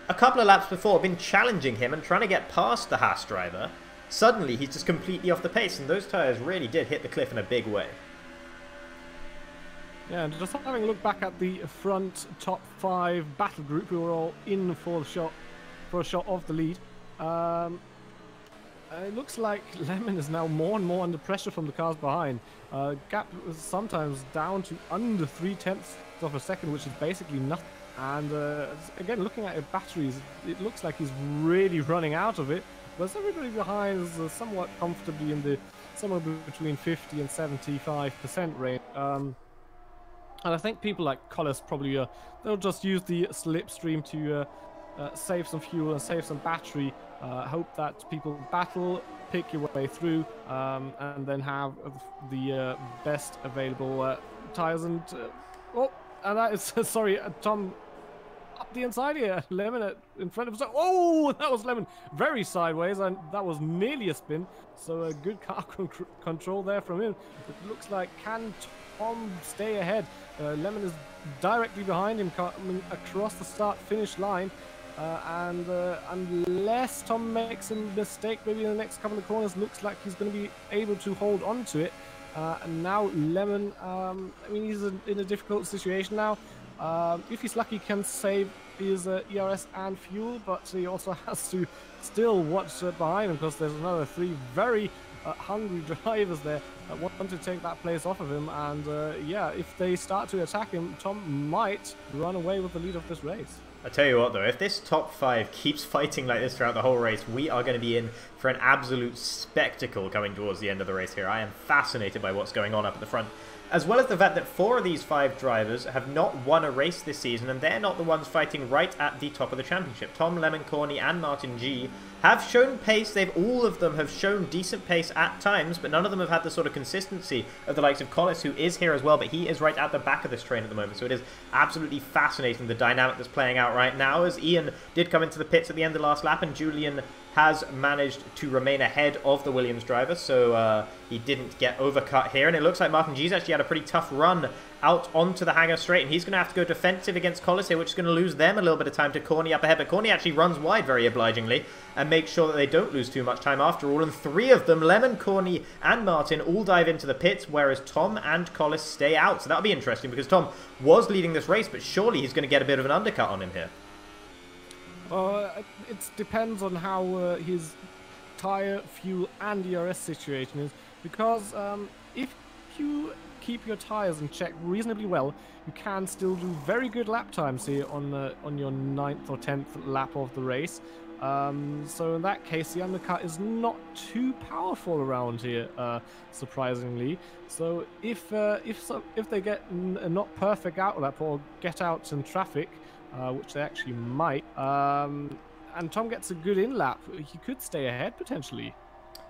a couple of laps before been challenging him and trying to get past the Haas driver. Suddenly he's just completely off the pace, and those tyres really did hit the cliff in a big way. Yeah, and just having a look back at the front top 5 battle group, who were all in for a shot of the lead. It looks like Lemon is now more and more under pressure from the cars behind. Gap is sometimes down to under 0.3 of a second, which is basically nothing. And again, looking at your batteries, it looks like he's really running out of it. But everybody behind is somewhat comfortably in the somewhere between 50 and 75% range. And I think people like Collis probably they'll just use the slipstream to save some fuel and save some battery. Hope that people battle, pick your way through, and then have the best available tires. And and that is sorry, Tom up the inside here. Lemon in front of us. Oh, that was Lemon very sideways, and that was nearly a spin. So a good car control there from him. It looks like, can Tom stay ahead? Lemon is directly behind him, coming across the start-finish line. And unless Tom makes a mistake, maybe in the next couple of corners, looks like he's going to be able to hold on to it. And now Lemon, I mean, he's in a difficult situation now. If he's lucky, can save his ERS and fuel, but he also has to still watch behind him, because there's another 3 very hungry drivers there that want to take that place off of him. And yeah, if they start to attack him, Tom might run away with the lead of this race. I tell you what though, if this top 5 keeps fighting like this throughout the whole race, we are going to be in for an absolute spectacle coming towards the end of the race here. I am fascinated by what's going on up at the front. As well as the fact that 4 of these 5 drivers have not won a race this season, and they're not the ones fighting right at the top of the championship. Tom, Lemon, Corny, and Martin G have shown pace. All of them have shown decent pace at times, but none of them have had the sort of consistency of the likes of Collis, who is here as well, but he is right at the back of this train at the moment. So it is absolutely fascinating, the dynamic that's playing out right now, as Ian did come into the pits at the end of the last lap, and Julian has managed to remain ahead of the Williams driver, so he didn't get overcut here. And it looks like Martin G's actually had a pretty tough run out onto the hangar straight, and he's going to have to go defensive against Collis here, which is going to lose them a little bit of time to Corny up ahead. But Corny actually runs wide very obligingly and makes sure that they don't lose too much time after all. And 3 of them, Lemon, Corny, and Martin, all dive into the pits, whereas Tom and Collis stay out. So that'll be interesting, because Tom was leading this race, but surely he's going to get a bit of an undercut on him here. It depends on how his tyre, fuel, and ERS situation is, because if you keep your tyres in check reasonably well, you can still do very good lap times here on your 9th or 10th lap of the race. So in that case, the undercut is not too powerful around here, surprisingly. So if they get a not perfect outlap or get out in traffic, which they actually might, and Tom gets a good in-lap, he could stay ahead potentially.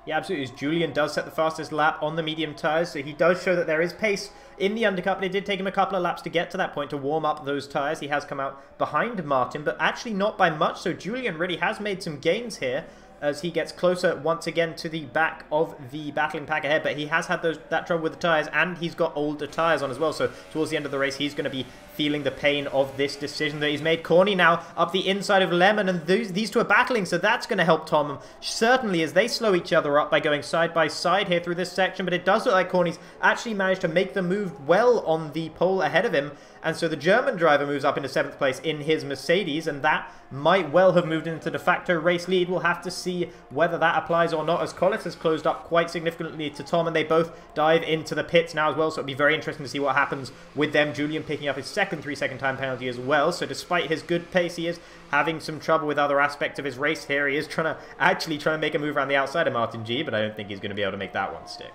Yeah, absolutely. As Julian does set the fastest lap on the medium tyres, so he does show that there is pace in the undercut, but it did take him a couple of laps to get to that point to warm up those tyres. He has come out behind Martin, but actually not by much, so Julian really has made some gains here as he gets closer once again to the back of the battling pack ahead. But he has had that trouble with the tyres, and he's got older tyres on as well, so towards the end of the race he's going to be feeling the pain of this decision that he's made. Corny now up the inside of Lemon, and these two are battling, so that's going to help Tom certainly as they slow each other up by going side by side here through this section. But it does look like Corny's actually managed to make the move well on the pole ahead of him, and so the German driver moves up into 7th place in his Mercedes, and that might well have moved into de facto race lead. We'll have to see whether that applies or not, as Collis has closed up quite significantly to Tom, and they both dive into the pits now as well, so it'll be very interesting to see what happens with them. Julian picking up his second 3-second time penalty as well, so despite his good pace, he is having some trouble with other aspects of his race here. He is trying to make a move around the outside of Martin G, but I don't think he's going to be able to make that one stick.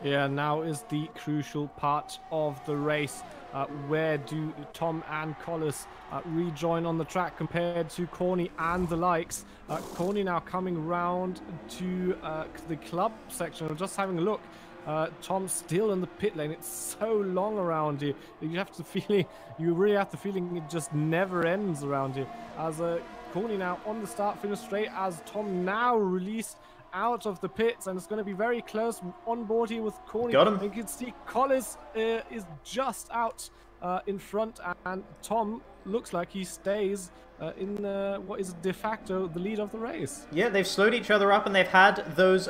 Yeah, now is the crucial part of the race. Where do Tom and Collis rejoin on the track compared to Corny and the likes? Corny now coming round to the club section. I'm just having a look. Tom's still in the pit lane. It's so long around here. You really have the feeling it just never ends around here. As Corny now on the start-finish straight, as Tom now released out of the pits, and it's going to be very close on board here with Corny. Got him. You can see Collis is just out in front, and Tom looks like he stays in what is de facto the lead of the race. Yeah, they've slowed each other up, and they've had those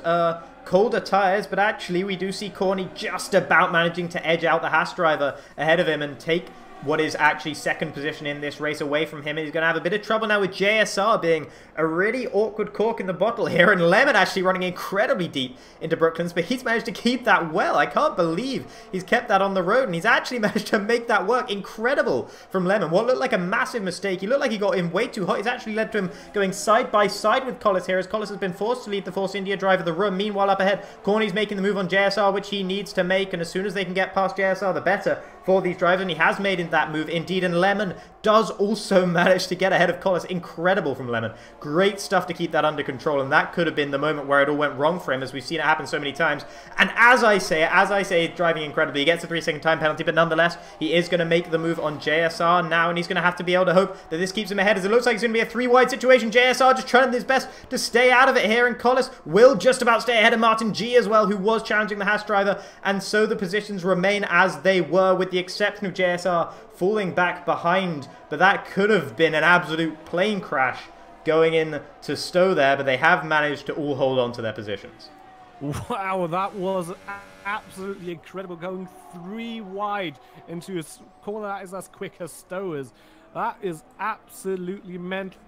colder tyres, but actually we do see Corny just about managing to edge out the Haas driver ahead of him and take what is actually 2nd position in this race away from him. He's going to have a bit of trouble now with JSR being a really awkward cork in the bottle here, and Lemon actually running incredibly deep into Brooklands, but he's managed to keep that well. I can't believe he's kept that on the road, and he's actually managed to make that work. Incredible from Lemon. What looked like a massive mistake, he looked like he got in way too hot. It's actually led to him going side by side with Collis here, as Collis has been forced to lead the Force India driver the room. Meanwhile, up ahead, Corny's making the move on JSR, which he needs to make, and as soon as they can get past JSR, the better for these drivers, and he has made that move indeed, and Lemon does also manage to get ahead of Collis. Incredible from Lemon. Great stuff to keep that under control, and that could have been the moment where it all went wrong for him, as we've seen it happen so many times. And as I say, driving incredibly. He gets a 3-second time penalty, but nonetheless, he is going to make the move on JSR now, and he's going to have to be able to hope that this keeps him ahead, as it looks like it's going to be a 3-wide situation. JSR just trying his best to stay out of it here, and Collis will just about stay ahead of Martin G as well, who was challenging the Haas driver, and so the positions remain as they were, with the exception of JSR falling back behind. But that could have been an absolute plane crash going in to Stowe there, but they have managed to all hold on to their positions. Wow, that was absolutely incredible, going 3 wide into a corner that is as quick as Stowe is. That is absolutely mental.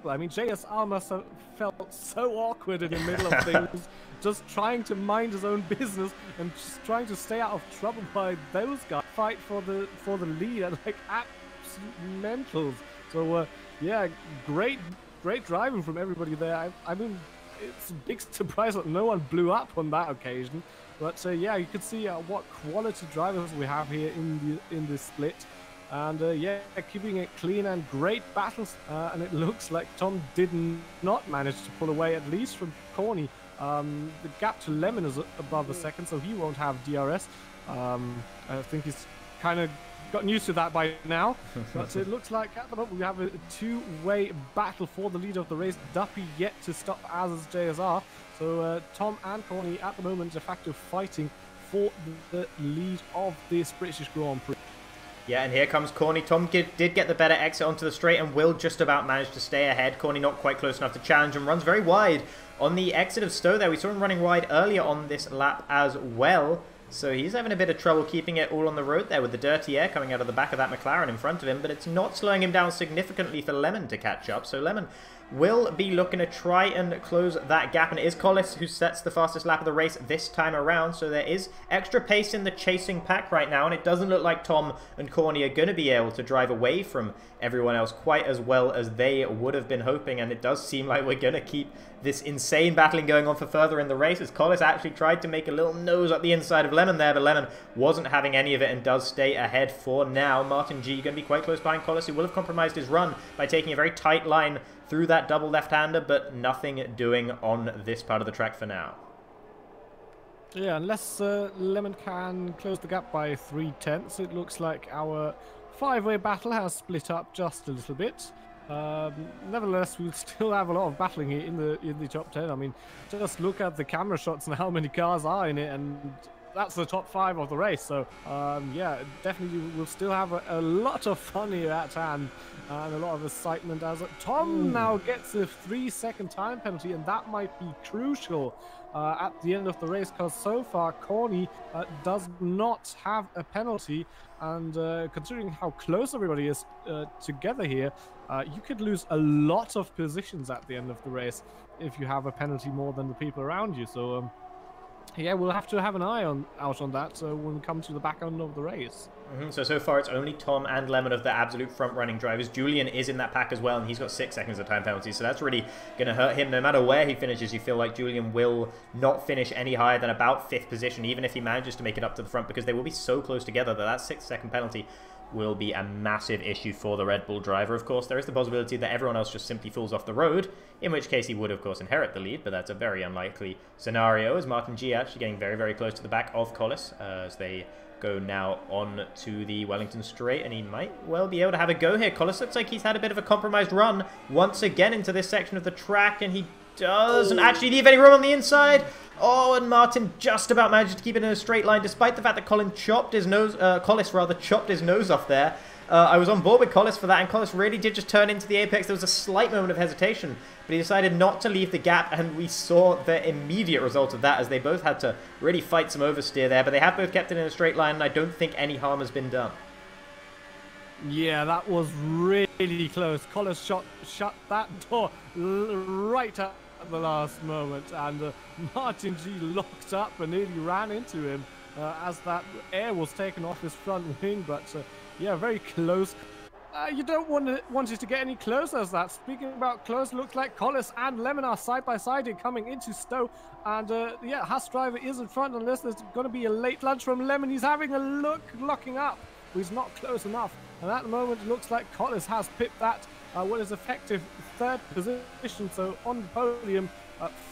I mean, JSR must have felt so awkward in the middle of things, just trying to mind his own business and just trying to stay out of trouble by those guys. Fight for the lead at like absolute mentals. So, yeah, great driving from everybody there. I mean, it's a big surprise that no one blew up on that occasion. But yeah, you can see what quality drivers we have here in this split. And yeah, keeping it clean and great battles. And it looks like Tom did not manage to pull away, at least from Corny. The gap to Lemon is above a second, so he won't have DRS. I think he's kind of gotten used to that by now. But it looks like at the moment we have a two-way battle for the lead of the race. Duppy yet to stop, as is JSR. So Tom and Corny at the moment de facto fighting for the lead of this British Grand Prix. Yeah, and here comes Corny. Tom did get the better exit onto the straight and will just about manage to stay ahead. Corny not quite close enough to challenge and runs very wide on the exit of Stowe there. We saw him running wide earlier on this lap as well. So he's having a bit of trouble keeping it all on the road there with the dirty air coming out of the back of that McLaren in front of him. But it's not slowing him down significantly for Lemon to catch up. So Lemon will be looking to try and close that gap. And it is Collis who sets the fastest lap of the race this time around. So there is extra pace in the chasing pack right now. And it doesn't look like Tom and Corny are going to be able to drive away from everyone else quite as well as they would have been hoping. And it does seem like we're going to keep this insane battling going on for further in the race, as Collis actually tried to make a little nose up the inside of Lemon there, but Lemon wasn't having any of it and does stay ahead for now. Martin G going to be quite close behind Collis, who will have compromised his run by taking a very tight line through that double left-hander, but nothing doing on this part of the track for now. Yeah, unless Lemon can close the gap by 3/10, it looks like our five-way battle has split up just a little bit. Nevertheless, we'll still have a lot of battling here in the top 10. I mean, just look at the camera shots and how many cars are in it, and that's the top 5 of the race. So yeah, definitely we'll still have a lot of fun here at hand and a lot of excitement, as Tom now gets a 3-second time penalty, and that might be crucial at the end of the race, because so far Corny does not have a penalty. And considering how close everybody is together here, you could lose a lot of positions at the end of the race if you have a penalty more than the people around you. So yeah, we'll have to have an eye out on that when we come to the back end of the race. So far it's only Tom and Lemon of the absolute front-running drivers. Julian is in that pack as well, and he's got 6 seconds of time penalty, so that's really going to hurt him. No matter where he finishes, you feel like Julian will not finish any higher than about 5th position, even if he manages to make it up to the front, because they will be so close together that that 6-second penalty will be a massive issue for the Red Bull driver. Of course, there is the possibility that everyone else just simply falls off the road, in which case he would, of course, inherit the lead, but that's a very unlikely scenario, as Martin G actually getting very, very close to the back of Collis as they go now on to the Wellington Straight, and he might well be able to have a go here. Collis looks like he's had a bit of a compromised run once again into this section of the track, and he doesn't actually leave any room on the inside. Oh, and Martin just about managed to keep it in a straight line, despite the fact that Collis chopped his nose off there. I was on board with Collis for that, and Collis really did just turn into the apex. There was a slight moment of hesitation, but he decided not to leave the gap, and we saw the immediate result of that, as they both had to really fight some oversteer there, but they have both kept it in a straight line, and I don't think any harm has been done. Yeah, that was really close. Collis shut that door right at the last moment, and Martin G locked up and nearly ran into him as that air was taken off his front wing, but yeah, very close. You don't want it to get any closer as that. Speaking about close, looks like Collis and Lemon are side by side here coming into Stowe, and yeah, Haas driver is in front unless there's going to be a late lunge from Lemon. He's having a look, locking up. He's not close enough, and at the moment it looks like Collis has pipped that what is effective 3rd position, so on the podium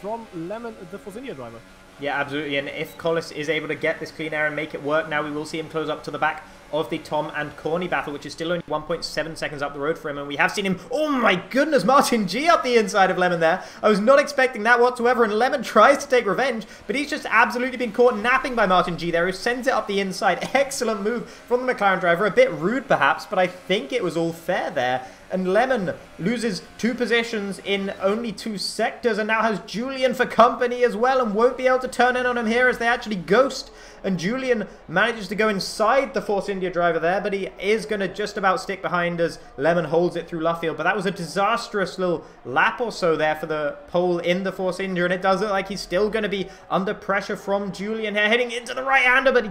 from Lemon, the Force India driver. Yeah, absolutely, and if Collis is able to get this clean air and make it work now, we will see him close up to the back of the Tom and Corny battle, which is still only 1.7 seconds up the road for him, and we have seen him, oh my goodness, Martin G up the inside of Lemon there. I was not expecting that whatsoever, and Lemon tries to take revenge, but he's just absolutely been caught napping by Martin G there, who sends it up the inside. Excellent move from the McLaren driver, a bit rude perhaps, but I think it was all fair there. And Lemon loses 2 positions in only 2 sectors, and now has Julian for company as well, and won't be able to turn in on him here as they actually ghost. And Julian manages to go inside the Force India driver there, but he is going to just about stick behind as Lemon holds it through Luffield. But that was a disastrous little lap or so there for the pole in the Force India, and it does look like he's still going to be under pressure from Julian here, heading into the right-hander, but he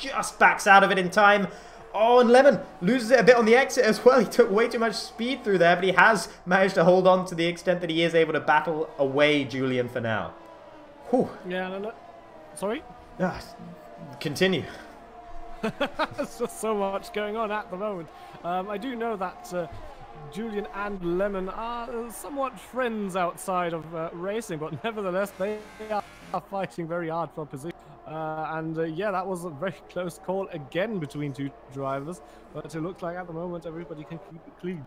just backs out of it in time. Oh, and Lemon loses it a bit on the exit as well. He took way too much speed through there, but he has managed to hold on to the extent that he is able to battle away Julian for now. Whew. Yeah, no. Sorry? Continue. There's just so much going on at the moment. I do know that Julian and Lemon are somewhat friends outside of racing, but nevertheless they are fighting very hard for position. Yeah, that was a very close call again between two drivers, but it looks like at the moment everybody can keep it clean.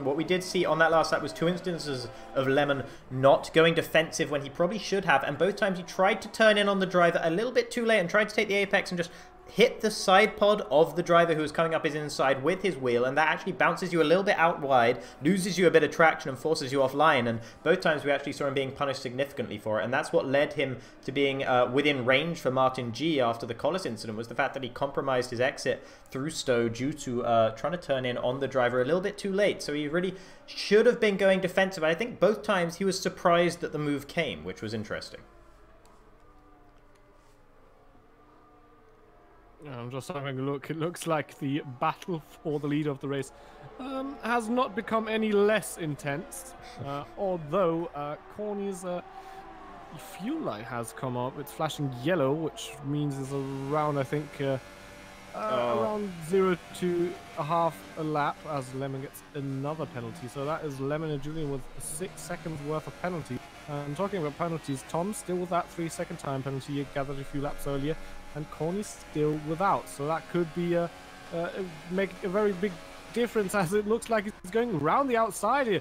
What we did see on that last lap was 2 instances of Lemon not going defensive when he probably should have, and both times he tried to turn in on the driver a little bit too late and tried to take the apex and just hit the side pod of the driver who was coming up his inside with his wheel, and that actually bounces you a little bit out wide, loses you a bit of traction and forces you offline, and both times we actually saw him being punished significantly for it, and that's what led him to being within range for Martin G after the Collis incident, was the fact that he compromised his exit through Stowe due to trying to turn in on the driver a little bit too late. So he really should have been going defensive. I think both times he was surprised that the move came, which was interesting. I'm just having a look. It looks like the battle for the lead of the race has not become any less intense, although Corny's fuel light has come up. It's flashing yellow, which means it's around, I think, around 0 to a half a lap as Lemon gets another penalty. So that is Lemon and Julian with 6 seconds worth of penalty. And talking about penalties, Tom still with that 3-second time penalty he gathered a few laps earlier, and Corny's still without. So that could be make a very big difference, as it looks like he's going around the outside here.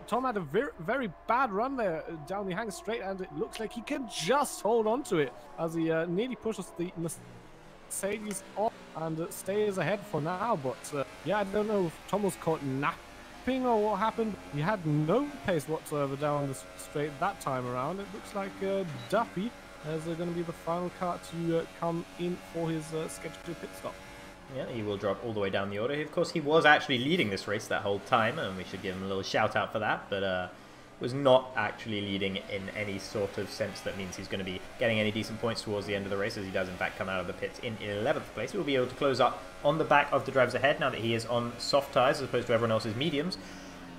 Tom had a very bad run there down the hang straight, and it looks like he can just hold on to it as he nearly pushes the Mercedes off and stays ahead for now. But yeah, I don't know if Tom was caught napping or what happened. He had no pace whatsoever down the straight that time around. It looks like Duffy is going to be the final car to come in for his scheduled pit stop. Yeah, he will drop all the way down the order. Of course, he was actually leading this race that whole time, and we should give him a little shout out for that, but was not actually leading in any sort of sense that means he's going to be getting any decent points towards the end of the race, as he does in fact come out of the pits in 11th place. He will be able to close up on the back of the drivers ahead now that he is on soft tyres as opposed to everyone else's mediums.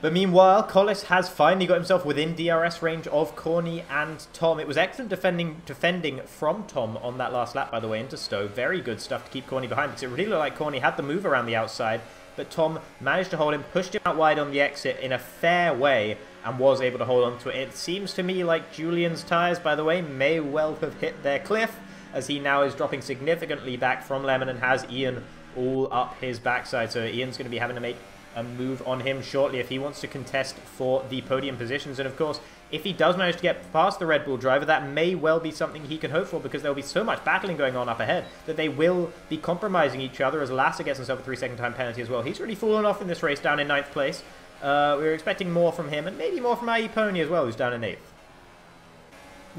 But meanwhile, Collis has finally got himself within DRS range of Corny and Tom. It was excellent defending from Tom on that last lap, by the way, into Stowe. Very good stuff to keep Corny behind, because it really looked like Corny had the move around the outside, but Tom managed to hold him, pushed him out wide on the exit in a fair way, and was able to hold on to it. It seems to me like Julian's tyres, by the way, may well have hit their cliff, as he now is dropping significantly back from Lemon and has Ian all up his backside. So Ian's going to be having to make a move on him shortly if he wants to contest for the podium positions. And of course, if he does manage to get past the Red Bull driver, that may well be something he can hope for, because there'll be so much battling going on up ahead that they will be compromising each other, as Lasser gets himself a 3-second time penalty as well. He's really fallen off in this race, down in 9th place. We were expecting more from him, and maybe more from IE Pony as well, who's down in 8th.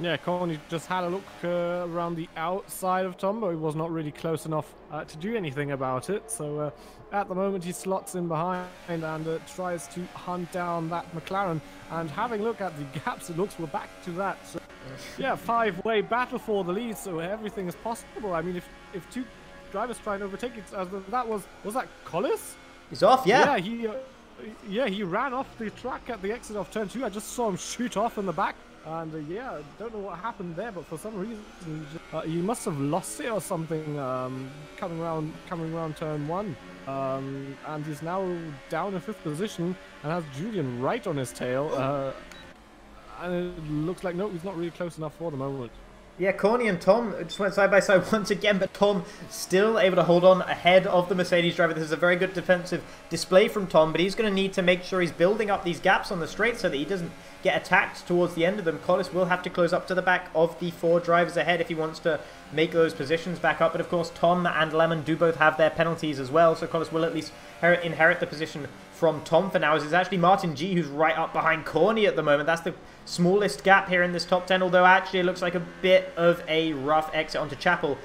Yeah, Corny just had a look around the outside of Tom, but he was not really close enough to do anything about it. So at the moment he slots in behind and tries to hunt down that McLaren. And having a look at the gaps, it looks we're back to that. So, yeah, 5-way battle for the lead, so everything is possible. I mean, if two drivers try and overtake it, was that Collis? He's off, yeah. Yeah, he ran off the track at the exit of turn 2. I just saw him shoot off in the back. And yeah, I don't know what happened there, but for some reason he must have lost it or something coming around turn 1. And he's now down in 5th position and has Julian right on his tail. And it looks like, no, he's not really close enough for the moment. Yeah, Corny and Tom just went side by side once again, but Tom still able to hold on ahead of the Mercedes driver. This is a very good defensive display from Tom, but he's going to need to make sure he's building up these gaps on the straight so that he doesn't get attacked towards the end of them. Collis will have to close up to the back of the 4 drivers ahead if he wants to make those positions back up. But of course, Tom and Lemon do both have their penalties as well, so Collis will at least inherit the position from Tom for now, as it's actually Martin G who's right up behind Corny at the moment. That's the smallest gap here in this top 10, although actually it looks like a bit of a rough exit onto Chapel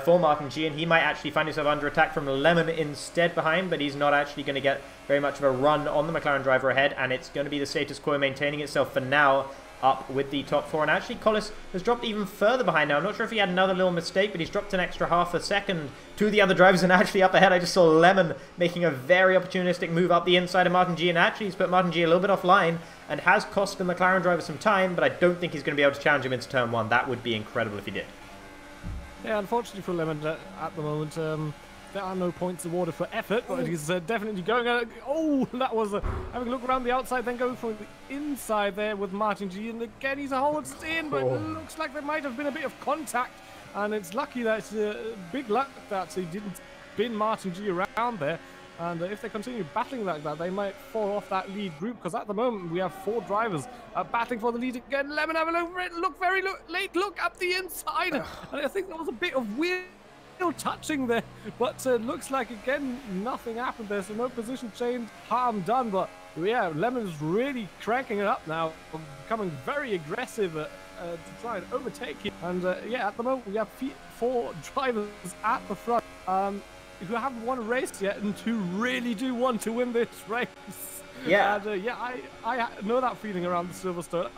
for Martin G, and he might actually find himself under attack from Lemon instead behind, but he's not actually going to get very much of a run on the McLaren driver ahead, and it's going to be the status quo maintaining itself for now up with the top 4. And actually, Collis has dropped even further behind now. I'm not sure if he had another little mistake, but he's dropped an extra half a second to the other drivers. And actually, up ahead, I just saw Lemon making a very opportunistic move up the inside of Martin G. And actually, he's put Martin G a little bit offline and has cost the McLaren driver some time. But I don't think he's going to be able to challenge him into turn 1. That would be incredible if he did. Yeah, unfortunately for Lemon at the moment, there are no points awarded for effort, but he's definitely going. Oh, that was having a look around the outside, then going for the inside there with Martin G. And again, he's holds in, but it looks like there might have been a bit of contact. And it's lucky that big luck that he didn't bin Martin G around there. And if they continue battling like that, they might fall off that lead group, because at the moment we have 4 drivers battling for the lead again. Lemon having a late look at the inside. And I think there was a bit of weird touching there, but looks like again nothing happened there, so no position change, harm done. But yeah, Lemon's really cranking it up now, becoming very aggressive to try and overtake him. And yeah, at the moment we have 4 drivers at the front who haven't won a race yet and who really do want to win this race. Yeah. And yeah, I know that feeling around the Silverstone.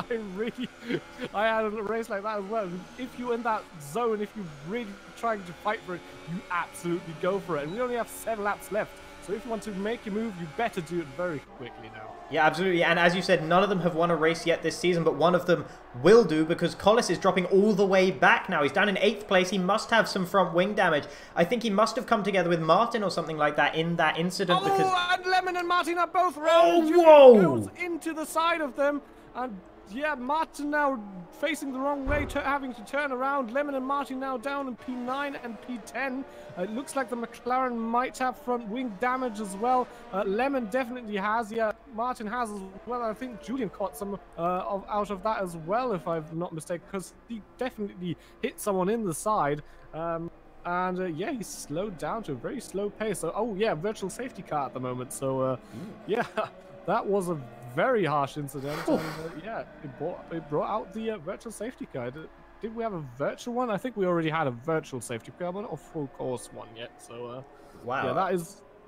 I had a race like that as well. If you're in that zone, if you're really trying to fight for it, you absolutely go for it. And we only have 7 laps left. So if you want to make a move, you better do it very quickly now. Yeah, absolutely. And as you said, none of them have won a race yet this season, but one of them will do, because Collis is dropping all the way back now. He's down in 8th place. He must have some front wing damage. I think he must have come together with Martin or something like that in that incident. And Lemon and Martin are both round. Oh, whoa! Goes into the side of them. And yeah, Martin now facing the wrong way, having to turn around. Lemon and Martin now down in P9 and P10. It looks like the McLaren might have front wing damage as well. Lemon definitely has. Yeah, Martin has as well. I think Julian caught some out of that as well, if I'm not mistaken, because he definitely hit someone in the side. And yeah, he's slowed down to a very slow pace. So, oh yeah, virtual safety car at the moment. So yeah, that was a very harsh incident. And, yeah, it brought out the virtual safety car. Did we have a virtual one? I think we already had a virtual safety car, but not a full course one yet. So wow, yeah,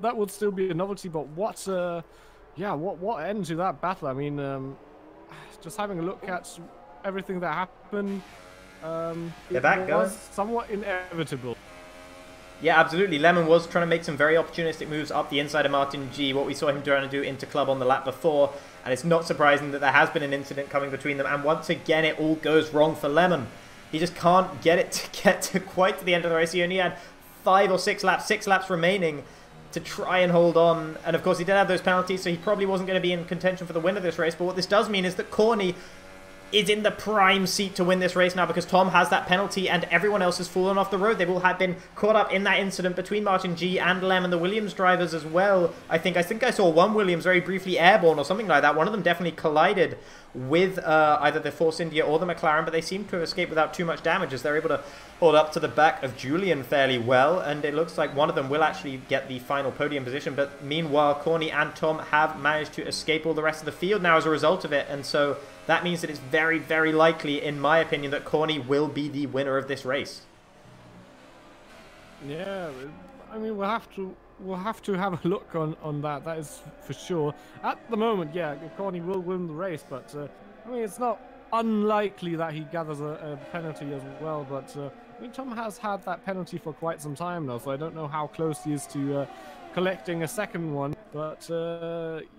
that would still be a novelty. But what yeah, what end to that battle? I mean, just having a look at everything that happened, it was somewhat inevitable. Yeah, absolutely. Lemon was trying to make some very opportunistic moves up the inside of Martin G, what we saw him trying to do into club on the lap before, and it's not surprising that there has been an incident coming between them, and once again it all goes wrong for Lemon. He just can't get it to get to quite to the end of the race. He only had 5 or 6 laps, 6 laps remaining to try and hold on, and of course he did have those penalties, so he probably wasn't going to be in contention for the win of this race. But what this does mean is that Corny is in the prime seat to win this race now, because Tom has that penalty and everyone else has fallen off the road. They've all been caught up in that incident between Martin G and Lemon, the Williams drivers as well. I think I saw one Williams very briefly airborne or something like that. One of them definitely collided with either the Force India or the McLaren, but they seem to have escaped without too much damage, as they're able to hold up to the back of Julian fairly well, and it looks like one of them will actually get the final podium position. But meanwhile, Corny and Tom have managed to escape all the rest of the field now as a result of it, and so that means that it's very, very likely, in my opinion, that Corny will be the winner of this race. Yeah, I mean, we'll have to have a look on that. That is for sure. At the moment, yeah, Corny will win the race, but I mean, it's not unlikely that he gathers a penalty as well. But I mean, Tom has had that penalty for quite some time now, so I don't know how close he is to collecting a second one. But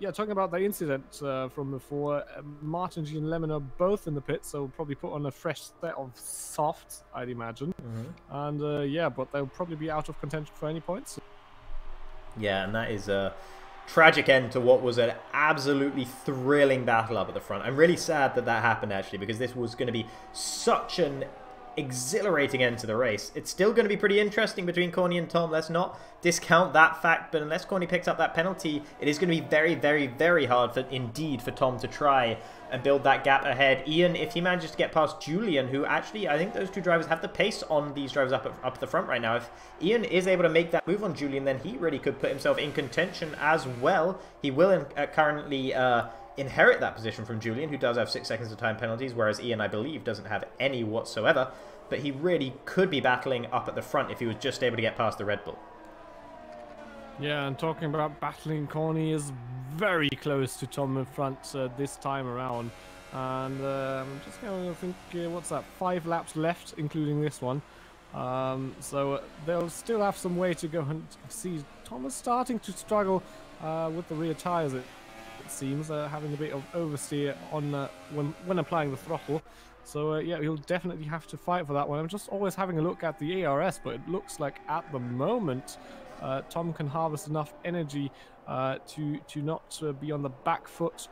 yeah, talking about the incident from before, Martin G and Lemon are both in the pit, so we'll probably put on a fresh set of softs, I'd imagine. And yeah, but they'll probably be out of contention for any points. Yeah, and that is a tragic end to what was an absolutely thrilling battle up at the front. I'm really sad that that happened, actually, because this was going to be such an exhilarating end to the race. It's still going to be pretty interesting between Corny and Tom. Let's not discount that fact, but unless Corny picks up that penalty, it is going to be very, very, very hard for Tom to try and build that gap ahead. Ian, if he manages to get past Julian, who actually, I think those two drivers have the pace on these drivers up at the front right now. If Ian is able to make that move on Julian, then he really could put himself in contention as well. He will currently inherit that position from Julian, who does have 6 seconds of time penalties, whereas Ian, I believe, doesn't have any whatsoever. But he really could be battling up at the front if he was just able to get past the Red Bull. Yeah, and talking about battling, Corny is very close to Tom in front this time around. And I'm just going to think, what's that, 5 laps left, including this one. So they'll still have some way to go, and see Tom is starting to struggle with the rear tyres, it seems, having a bit of oversteer on when applying the throttle. So yeah, he'll definitely have to fight for that one. I'm just always having a look at the ARS, but it looks like at the moment Tom can harvest enough energy to not be on the back foot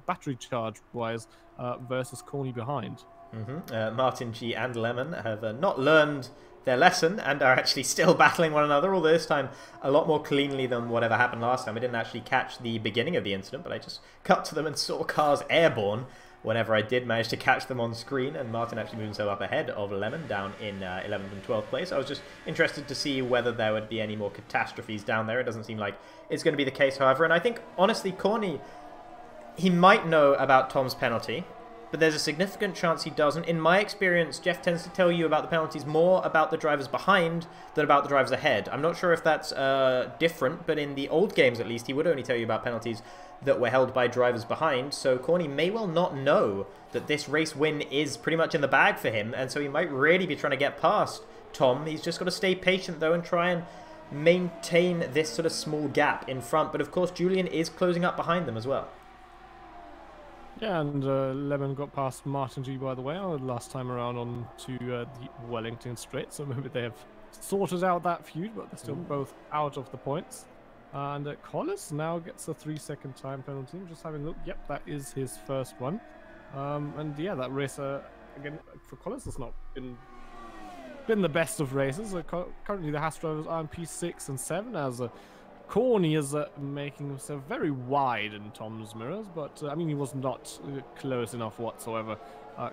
battery charge wise versus Corny behind. Martin G and Lemon have not learned their lesson and are actually still battling one another, although this time a lot more cleanly than whatever happened last time. I didn't actually catch the beginning of the incident, but I just cut to them and saw cars airborne whenever I did manage to catch them on screen, and Martin actually moved himself up ahead of Lemon down in 11th and 12th place. I was just interested to see whether there would be any more catastrophes down there. It doesn't seem like it's going to be the case, however, and I think, honestly, Corny, he might know about Tom's penalty, but there's a significant chance he doesn't. In my experience, Jeff tends to tell you about the penalties more about the drivers behind than about the drivers ahead. I'm not sure if that's different, but in the old games at least, he would only tell you about penalties that were held by drivers behind, so Corny may well not know that this race win is pretty much in the bag for him, and so he might really be trying to get past Tom. He's just got to stay patient, though, and try and maintain this sort of small gap in front, but of course Julian is closing up behind them as well. Yeah, and Lemon got past Martin G, by the way, last time around on to the Wellington Straight, so maybe they have sorted out that feud, but they're still both out of the points. And Collis now gets a 3-second time penalty. I'm just having a look. Yep, that is his first one. And yeah, that race, again, for Collis, has not been the best of races. Currently, the Haas drivers are in P6 and 7, as Corny is making himself very wide in Tom's mirrors. But, I mean, he was not close enough whatsoever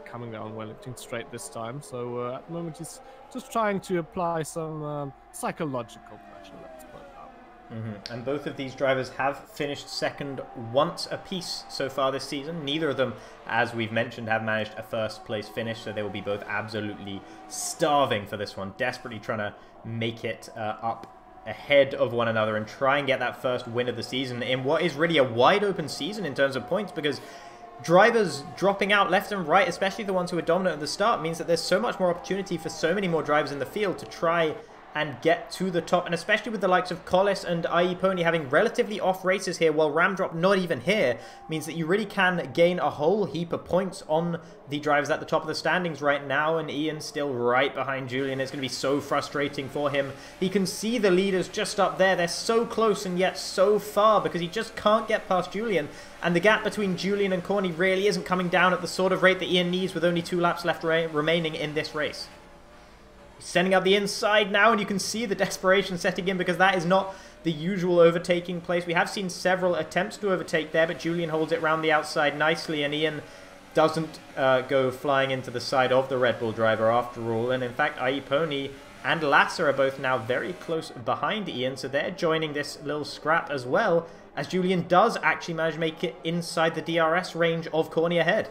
coming down Wellington Straight this time. So, at the moment, he's just trying to apply some psychological pressure, let's put it out. And both of these drivers have finished second once apiece so far this season. Neither of them, as we've mentioned, have managed a first place finish, so they will be both absolutely starving for this one, desperately trying to make it up ahead of one another and try and get that first win of the season in what is really a wide open season in terms of points, because drivers dropping out left and right, especially the ones who were dominant at the start, means that there's so much more opportunity for so many more drivers in the field to try and get to the top, and especially with the likes of Collis and IE Pony having relatively off races here, while Ramdrop not even here, means that you really can gain a whole heap of points on the drivers at the top of the standings right now, and Ian's still right behind Julian. It's going to be so frustrating for him. He can see the leaders just up there. They're so close and yet so far, because he just can't get past Julian, and the gap between Julian and Corny really isn't coming down at the sort of rate that Ian needs with only 2 laps left remaining in this race. Sending up the inside now, and you can see the desperation setting in, because that is not the usual overtaking place. We have seen several attempts to overtake there, but Julian holds it round the outside nicely, and Ian doesn't go flying into the side of the Red Bull driver after all. And in fact, IE Pony and Lasser are both now very close behind Ian, so they're joining this little scrap as well, as Julian does actually manage to make it inside the DRS range of Corny ahead.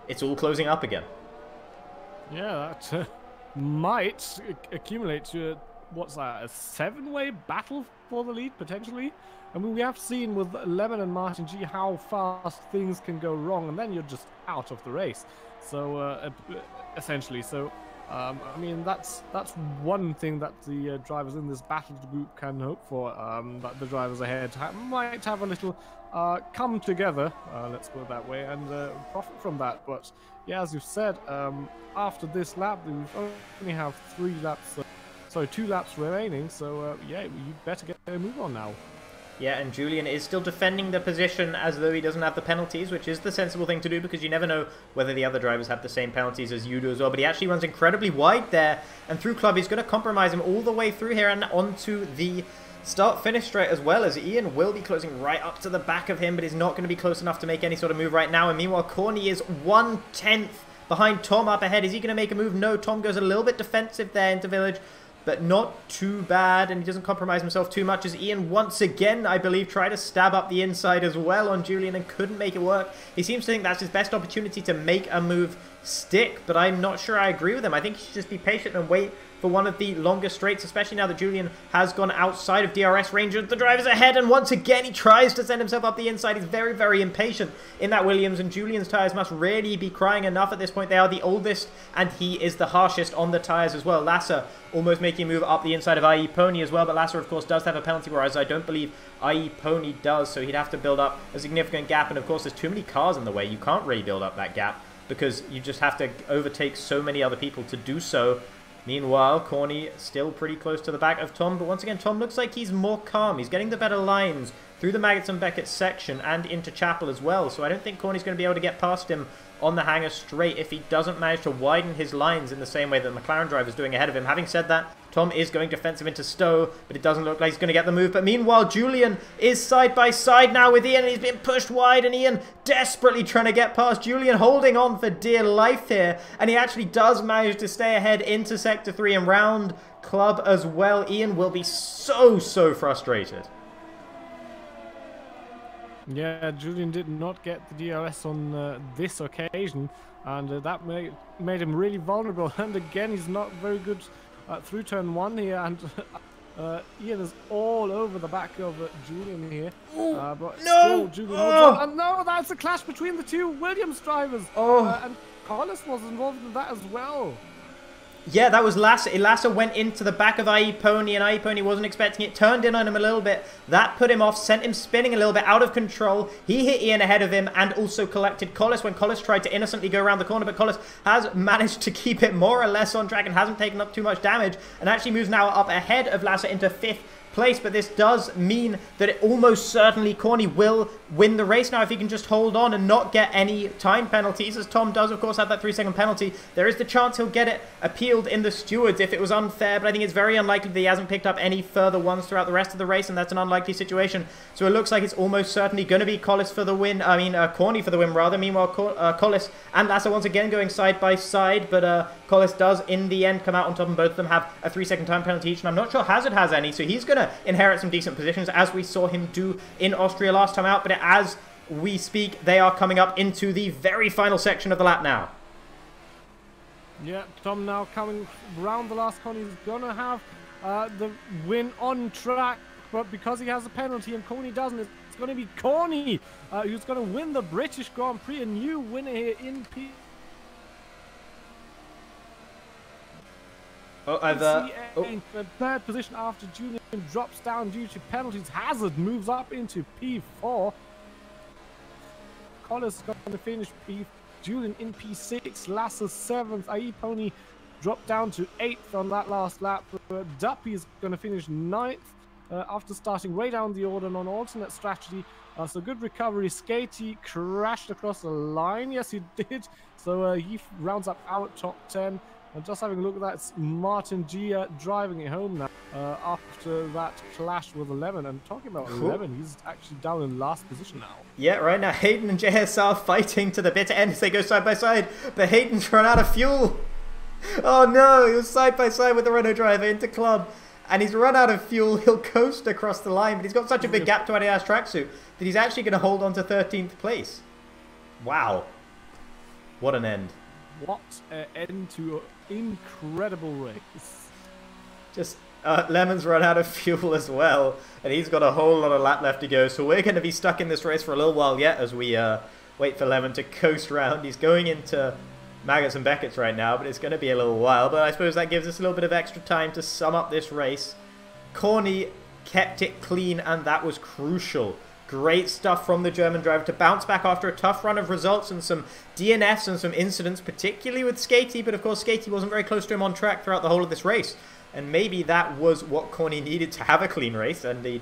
It's all closing up again. Yeah, that might accumulate to what's that, a 7-way battle for the lead potentially. I mean, we have seen with Lemon and Martin G how fast things can go wrong, and then you're just out of the race. So essentially, so I mean, that's one thing that the drivers in this battle group can hope for. That the drivers ahead might have a little come together, let's put it that way, and profit from that. But yeah, as you've said, after this lap, we only have 2 laps remaining. So yeah, you better get a move on now. Yeah, and Julian is still defending the position as though he doesn't have the penalties, which is the sensible thing to do, because you never know whether the other drivers have the same penalties as you do as well. But he actually runs incredibly wide there, and through Club, he's going to compromise him all the way through here and onto the start-finish straight, as well as Ian will be closing right up to the back of him, but he's not going to be close enough to make any sort of move right now. And meanwhile, Corny is 1/10 behind Tom up ahead. Is he going to make a move? No, Tom goes a little bit defensive there into Village, but not too bad, and he doesn't compromise himself too much, as Ian once again, I believe, tried to stab up the inside as well on Julian and couldn't make it work. He seems to think that's his best opportunity to make a move stick, but I'm not sure I agree with him. I think he should just be patient and wait for one of the longest straights, especially now that Julian has gone outside of DRS range. The driver's ahead, and once again he tries to send himself up the inside. He's very, very impatient in that Williams, and Julian's tyres must really be crying enough at this point. They are the oldest, and he is the harshest on the tyres as well. Lasser almost making a move up the inside of IE Pony as well, but Lasser, of course, does have a penalty, whereas I don't believe IE Pony does, so he'd have to build up a significant gap, and of course there's too many cars in the way. You can't really build up that gap, because you just have to overtake so many other people to do so. Meanwhile, Corny still pretty close to the back of Tom, but once again, Tom looks like he's more calm. He's getting the better lines through the Maggots and Beckett section and into Chapel as well, so I don't think Corny's going to be able to get past him on the hangar straight if he doesn't manage to widen his lines in the same way that the McLaren driver is doing ahead of him. Having said that, Tom is going defensive into Stowe, but it doesn't look like he's going to get the move. But meanwhile, Julian is side by side now with Ian, and he's been pushed wide, and Ian desperately trying to get past Julian, holding on for dear life here, and he actually does manage to stay ahead into Sector 3 and round Club as well. Ian will be so frustrated. Yeah, Julian did not get the DRS on this occasion, and that made him really vulnerable. And again, he's not very good through turn 1 here, and Ian is all over the back of Julian here. But no! Still, Julian holds on. And no, that's a clash between the two Williams drivers. And Collis was involved in that as well. Yeah, that was Lasser. Lasser went into the back of IE Pony, and IE Pony wasn't expecting it. Turned in on him a little bit. That put him off, sent him spinning a little bit out of control. He hit Ian ahead of him and also collected Collis when Collis tried to innocently go around the corner, but Collis has managed to keep it more or less on track and hasn't taken up too much damage, and actually moves now up ahead of Lasser into 5th place. But this does mean that it almost certainly Corny will win the race now if he can just hold on and not get any time penalties, as Tom does of course have that 3-second penalty. There is the chance he'll get it appealed in the stewards if it was unfair, but I think it's very unlikely that he hasn't picked up any further ones throughout the rest of the race, and that's an unlikely situation. So it looks like it's almost certainly going to be Collis for the win, Corny for the win rather. Meanwhile, Collis and Lasser once again going side by side, but Collis does in the end come out on top, and both of them have a 3-second time penalty each, and I'm not sure Hazard has any, so he's going to inherit some decent positions as we saw him do in Austria last time out. But as we speak, they are coming up into the very final section of the lap now. Yeah, Tom now coming round the last corner. He's going to have the win on track, but because he has a penalty and Corny doesn't, it's going to be Corny who's going to win the British Grand Prix, a new winner here in P. In the third position after Julian drops down due to penalties. Hazard moves up into P4. Collis is going to finish P. Julian in P6. Lasser 7th. IE Pony dropped down to 8th on that last lap. Duppy is going to finish 9th after starting way down the order on alternate strategy. So good recovery. Skatey crashed across the line. Yes, he did. So he rounds up our top 10. And just having a look at that, it's Martin Gia driving it home now after that clash with 11. And talking about 11, he's actually down in last position now. Yeah, right now Hayden and JSR fighting to the bitter end as they go side by side. But Hayden's run out of fuel. Oh no, he was side by side with the Renault driver into club. And he's run out of fuel. He'll coast across the line, but he's got such a big gap to Adidas tracksuit that he's actually going to hold on to 13th place. Wow. What an end. What an end to an incredible race. Just Lemon's run out of fuel as well, and he's got a whole lot of lap left to go, so we're going to be stuck in this race for a little while yet as we wait for Lemon to coast round. He's going into Maggots and Beckett's right now, but it's going to be a little while, but I suppose that gives us a little bit of extra time to sum up this race. Corny kept it clean, and that was crucial. Great stuff from the German driver to bounce back after a tough run of results and some DNFs and some incidents, particularly with Skatey, but of course Skatey wasn't very close to him on track throughout the whole of this race. And maybe that was what Corny needed to have a clean race, and he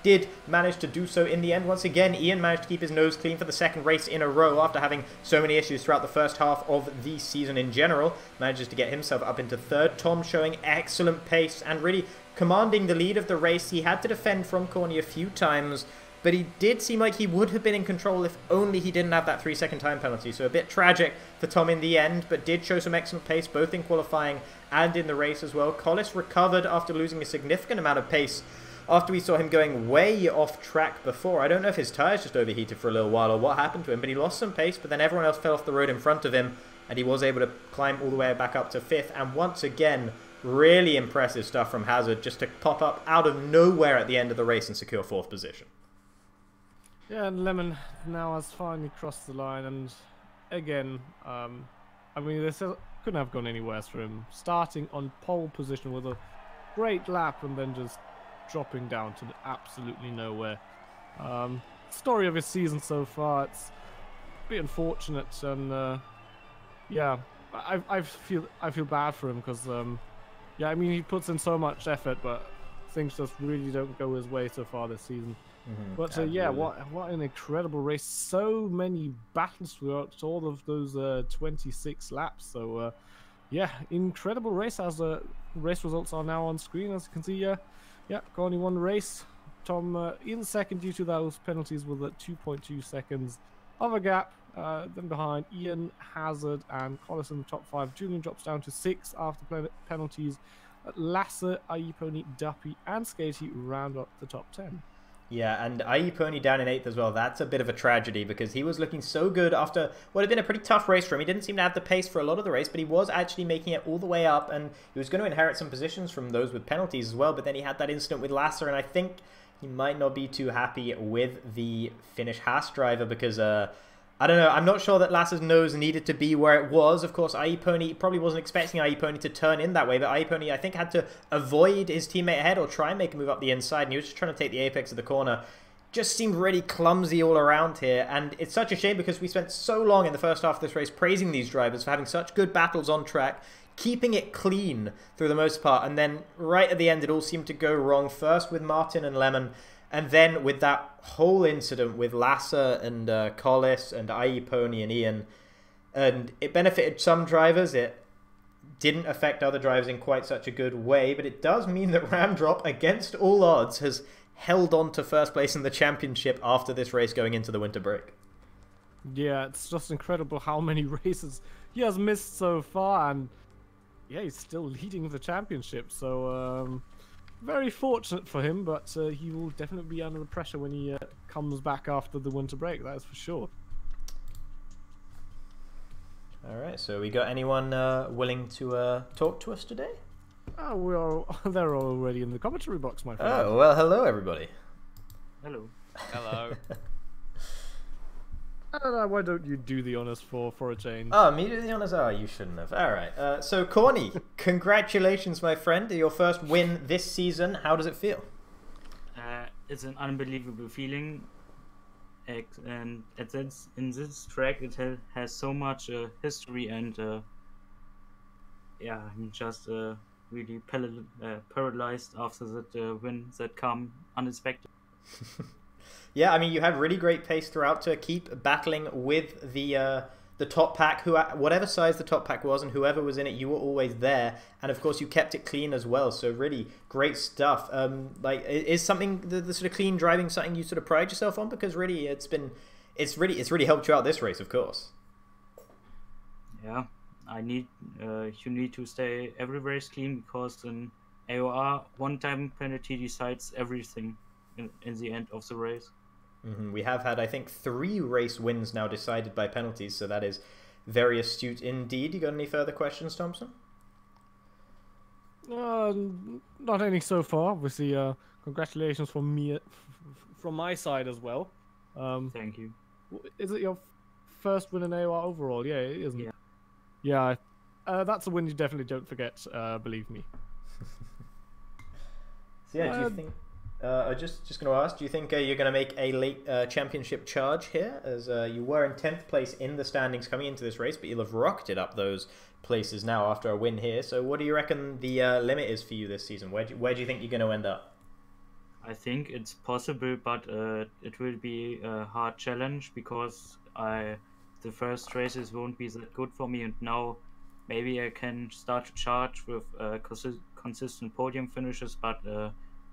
did manage to do so in the end. Once again, Ian managed to keep his nose clean for the second race in a row after having so many issues throughout the first half of the season in general. Manages to get himself up into third. Tom showing excellent pace and really commanding the lead of the race. He had to defend from Corny a few times, but he did seem like he would have been in control if only he didn't have that 3-second time penalty. So a bit tragic for Tom in the end, but did show some excellent pace both in qualifying and in the race as well. Collis recovered after losing a significant amount of pace after we saw him going way off track before. I don't know if his tyres just overheated for a little while or what happened to him, but he lost some pace, but then everyone else fell off the road in front of him, and he was able to climb all the way back up to 5th. And once again, really impressive stuff from Hazard just to pop up out of nowhere at the end of the race and secure 4th position. Yeah, and Lemon now has finally crossed the line, and again, I mean, this couldn't have gone any worse for him. Starting on pole position with a great lap and then just dropping down to absolutely nowhere. Story of his season so far. It's a bit unfortunate, and yeah, I feel bad for him because yeah, I mean, he puts in so much effort, but things just really don't go his way so far this season. But yeah, what an incredible race! So many battles throughout all of those 26 laps. So yeah, incredible race. As the race results are now on screen, as you can see. Yeah, only one race. Tom in second due to those penalties with a 2.2 seconds of a gap. Then behind Ian, Hazard, and Collis in the top 5. Julian drops down to 6 after penalties. Lasser, Iepony, Duppy, and Skatey round up the top 10. Yeah, and Iepony down in 8th as well. That's a bit of a tragedy because he was looking so good after what had been a pretty tough race for him. He didn't seem to have the pace for a lot of the race, but he was actually making it all the way up, and he was going to inherit some positions from those with penalties as well, but then he had that incident with Lasser, and I think he might not be too happy with the Finnish Haas driver because I don't know, I'm not sure that Lasser's nose needed to be where it was. Of course, Iepony probably wasn't expecting Iepony to turn in that way, but Iepony, I think, had to avoid his teammate ahead or try and make a move up the inside, and he was just trying to take the apex of the corner. Just seemed really clumsy all around here, and it's such a shame because we spent so long in the first half of this race praising these drivers for having such good battles on track, keeping it clean through the most part, and then right at the end it all seemed to go wrong, first with Martin and Lemon, and then with that whole incident with Lasser and Collis and Iepony and Ian. And it benefited some drivers. It didn't affect other drivers in quite such a good way. But it does mean that Ramdrop, against all odds, has held on to first place in the championship after this race going into the winter break. Yeah, it's just incredible how many races he has missed so far. And yeah, he's still leading the championship. So very fortunate for him, but he will definitely be under the pressure when he comes back after the winter break, that's for sure. Alright, so we got anyone willing to talk to us today? Oh, they're already in the commentary box, my friend. Oh, well, hello everybody. Hello. Hello. Why don't you do the honors for a change? Oh, me do the honors? Oh, you shouldn't have. Alright, so Corny, congratulations, my friend. Your first win this season. How does it feel? It's an unbelievable feeling. And in this track, it has so much history, and yeah, I'm just really paralyzed after that win that come unexpected. Yeah, I mean, you had really great pace throughout to keep battling with the top pack, whatever size the top pack was, and whoever was in it, you were always there. And of course, you kept it clean as well. So really great stuff. Like, is something the sort of clean driving something you sort of pride yourself on? Because really, it's really helped you out this race, of course. Yeah, you need to stay every race clean because in AOR, one-time penalty decides everything in the end of the race. We have had, I think, 3 race wins now decided by penalties, so that is very astute indeed. You got any further questions, Thompson? Not any so far. Obviously, congratulations from me, from my side as well. Thank you. Is it your first win in AOR overall? Yeah, it isn't. Yeah. Yeah, that's a win you definitely don't forget. Believe me. So yeah, do you think? I just going to ask, do you think you're going to make a late championship charge here, as you were in 10th place in the standings coming into this race, but you'll have rocketed up those places now after a win here. So what do you reckon the limit is for you this season? Where do you think you're going to end up? I think it's possible, but it will be a hard challenge because the first races won't be that good for me, and now maybe I can start to charge with consistent podium finishes, but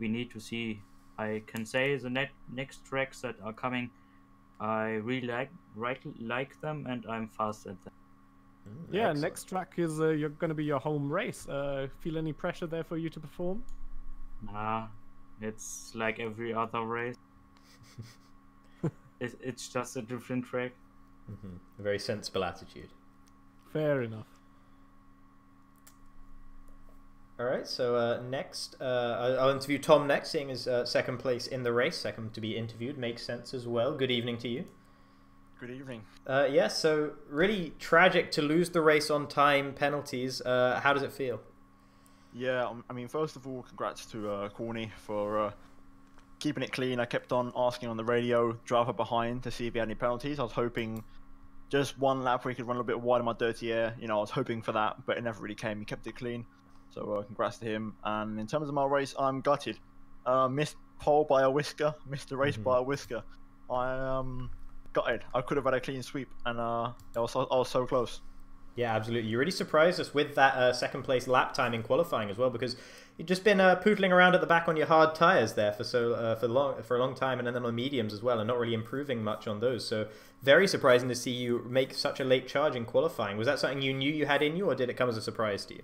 we need to see. I can say the next tracks that are coming, I really like them, and I'm fast at them. Yeah, Excellent. next track is you're going to be your home race. Feel any pressure there for you to perform? Nah, it's like every other race. It's just a different track. A very sensible attitude. Fair enough. All right, so next, I'll interview Tom next, seeing as second place in the race, second to be interviewed, makes sense as well. Good evening to you. Good evening. Yeah, so really tragic to lose the race on time, penalties. How does it feel? Yeah, I mean, first of all, congrats to Corny for keeping it clean. I kept on asking on the radio, driver behind, to see if he had any penalties. I was hoping just one lap where he could run a little bit wide in my dirty air. You know, I was hoping for that, but it never really came. He kept it clean. So congrats to him. And in terms of my race, I'm gutted. Missed pole by a whisker, missed the race by a whisker. I gutted. I could have had a clean sweep, and I was so close. Yeah, absolutely. You really surprised us with that second place lap time in qualifying as well, because you've just been pootling around at the back on your hard tyres there for a long time, and then on the mediums as well, and not really improving much on those. So very surprising to see you make such a late charge in qualifying. Was that something you knew you had in you, or did it come as a surprise to you?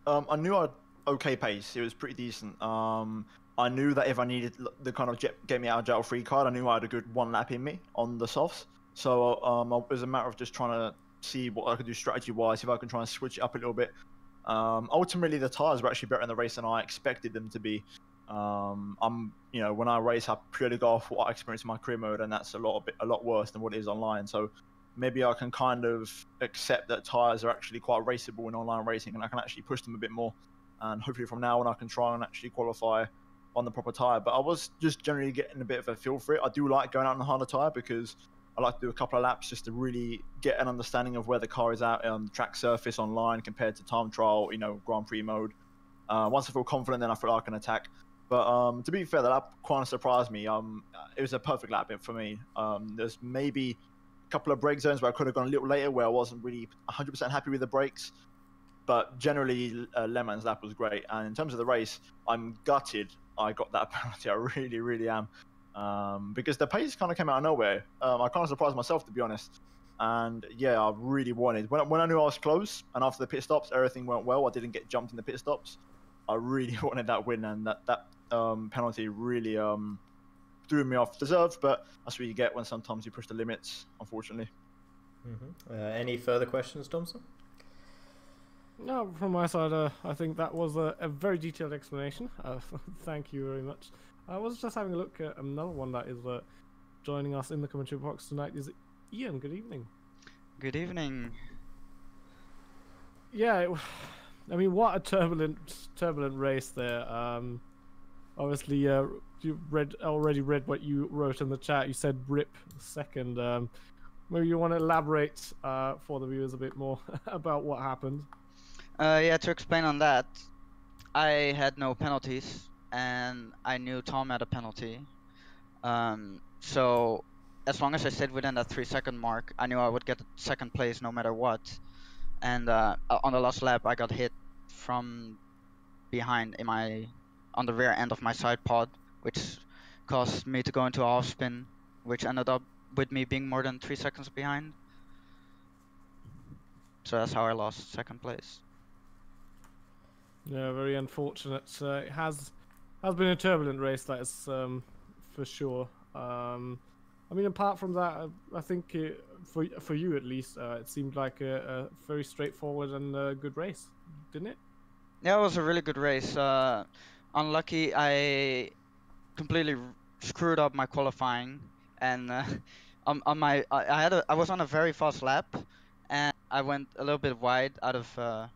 I knew I had okay pace. It was pretty decent. I knew that if I needed the kind of get me out of jail free card, I knew I had a good one lap in me on the softs. So it was a matter of just trying to see what I could do strategy-wise, if I can try and switch it up a little bit. Ultimately, the tyres were actually better in the race than I expected them to be. You know, when I race, I purely go off what I experienced in my career mode, and that's a lot worse than what it is online. So maybe I can kind of accept that tyres are actually quite raceable in online racing, and I can actually push them a bit more. And hopefully from now on, I can try and actually qualify on the proper tyre. But I was just generally getting a bit of a feel for it. I do like going out on the harder tyre because I like to do a couple of laps just to really get an understanding of where the car is at on the track surface online compared to time trial, you know, Grand Prix mode. Once I feel confident, then I feel like I can attack. But to be fair, the lap kind of surprised me. It was a perfect lap for me. There's maybe a couple of brake zones where I could have gone a little later where I wasn't really 100% happy with the brakes. But generally, Lemon's lap was great. And in terms of the race, I'm gutted I got that penalty. I really, really am. Because the pace kind of came out of nowhere. I kind of surprised myself, to be honest. And yeah, I really wanted, when I knew I was close, and after the pit stops, everything went well. I didn't get jumped in the pit stops. I really wanted that win, and that penalty really threw me off. Deserved, but that's what you get when sometimes you push the limits, unfortunately. Any further questions, Thompson? No, from my side, I think that was a very detailed explanation. Thank you very much. I was just having a look at another one that is joining us in the commentary box tonight. Is Ian? Good evening. Good evening. Yeah, I mean, what a turbulent race there. Obviously, you already read what you wrote in the chat. You said "rip second." Maybe you want to elaborate for the viewers a bit more about what happened. Yeah, to explain on that, I had no penalties. And I knew Tom had a penalty. So as long as I stayed within that 3-second mark, I knew I would get second place no matter what. And on the last lap, I got hit from behind on the rear end of my side pod, which caused me to go into a half spin, which ended up with me being more than 3 seconds behind. So that's how I lost second place. Yeah, very unfortunate. It has been a turbulent race, that is for sure. I mean, apart from that, I think for you at least, it seemed like a very straightforward and good race, didn't it? Yeah, it was a really good race. Unlucky, I completely screwed up my qualifying, and I was on a very fast lap, and I went a little bit wide out of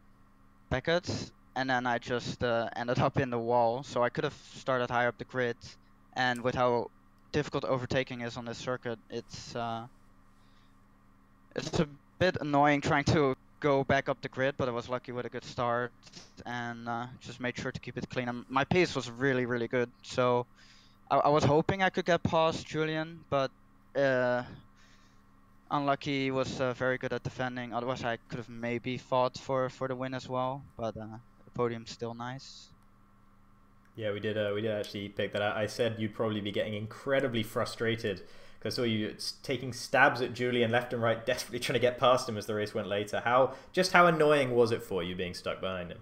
Beckett's. And then I just ended up in the wall, so I could have started higher up the grid. And with how difficult overtaking is on this circuit, it's a bit annoying trying to go back up the grid. But I was lucky with a good start, and just made sure to keep it clean. And my pace was really, really good, so I was hoping I could get past Julian, but unlucky. He was very good at defending. Otherwise, I could have maybe fought for the win as well, but. Podium's still nice. Yeah, we did actually pick that out. I said you'd probably be getting incredibly frustrated because I saw you taking stabs at Julian left and right, desperately trying to get past him as the race went later. How annoying was it for you being stuck behind him?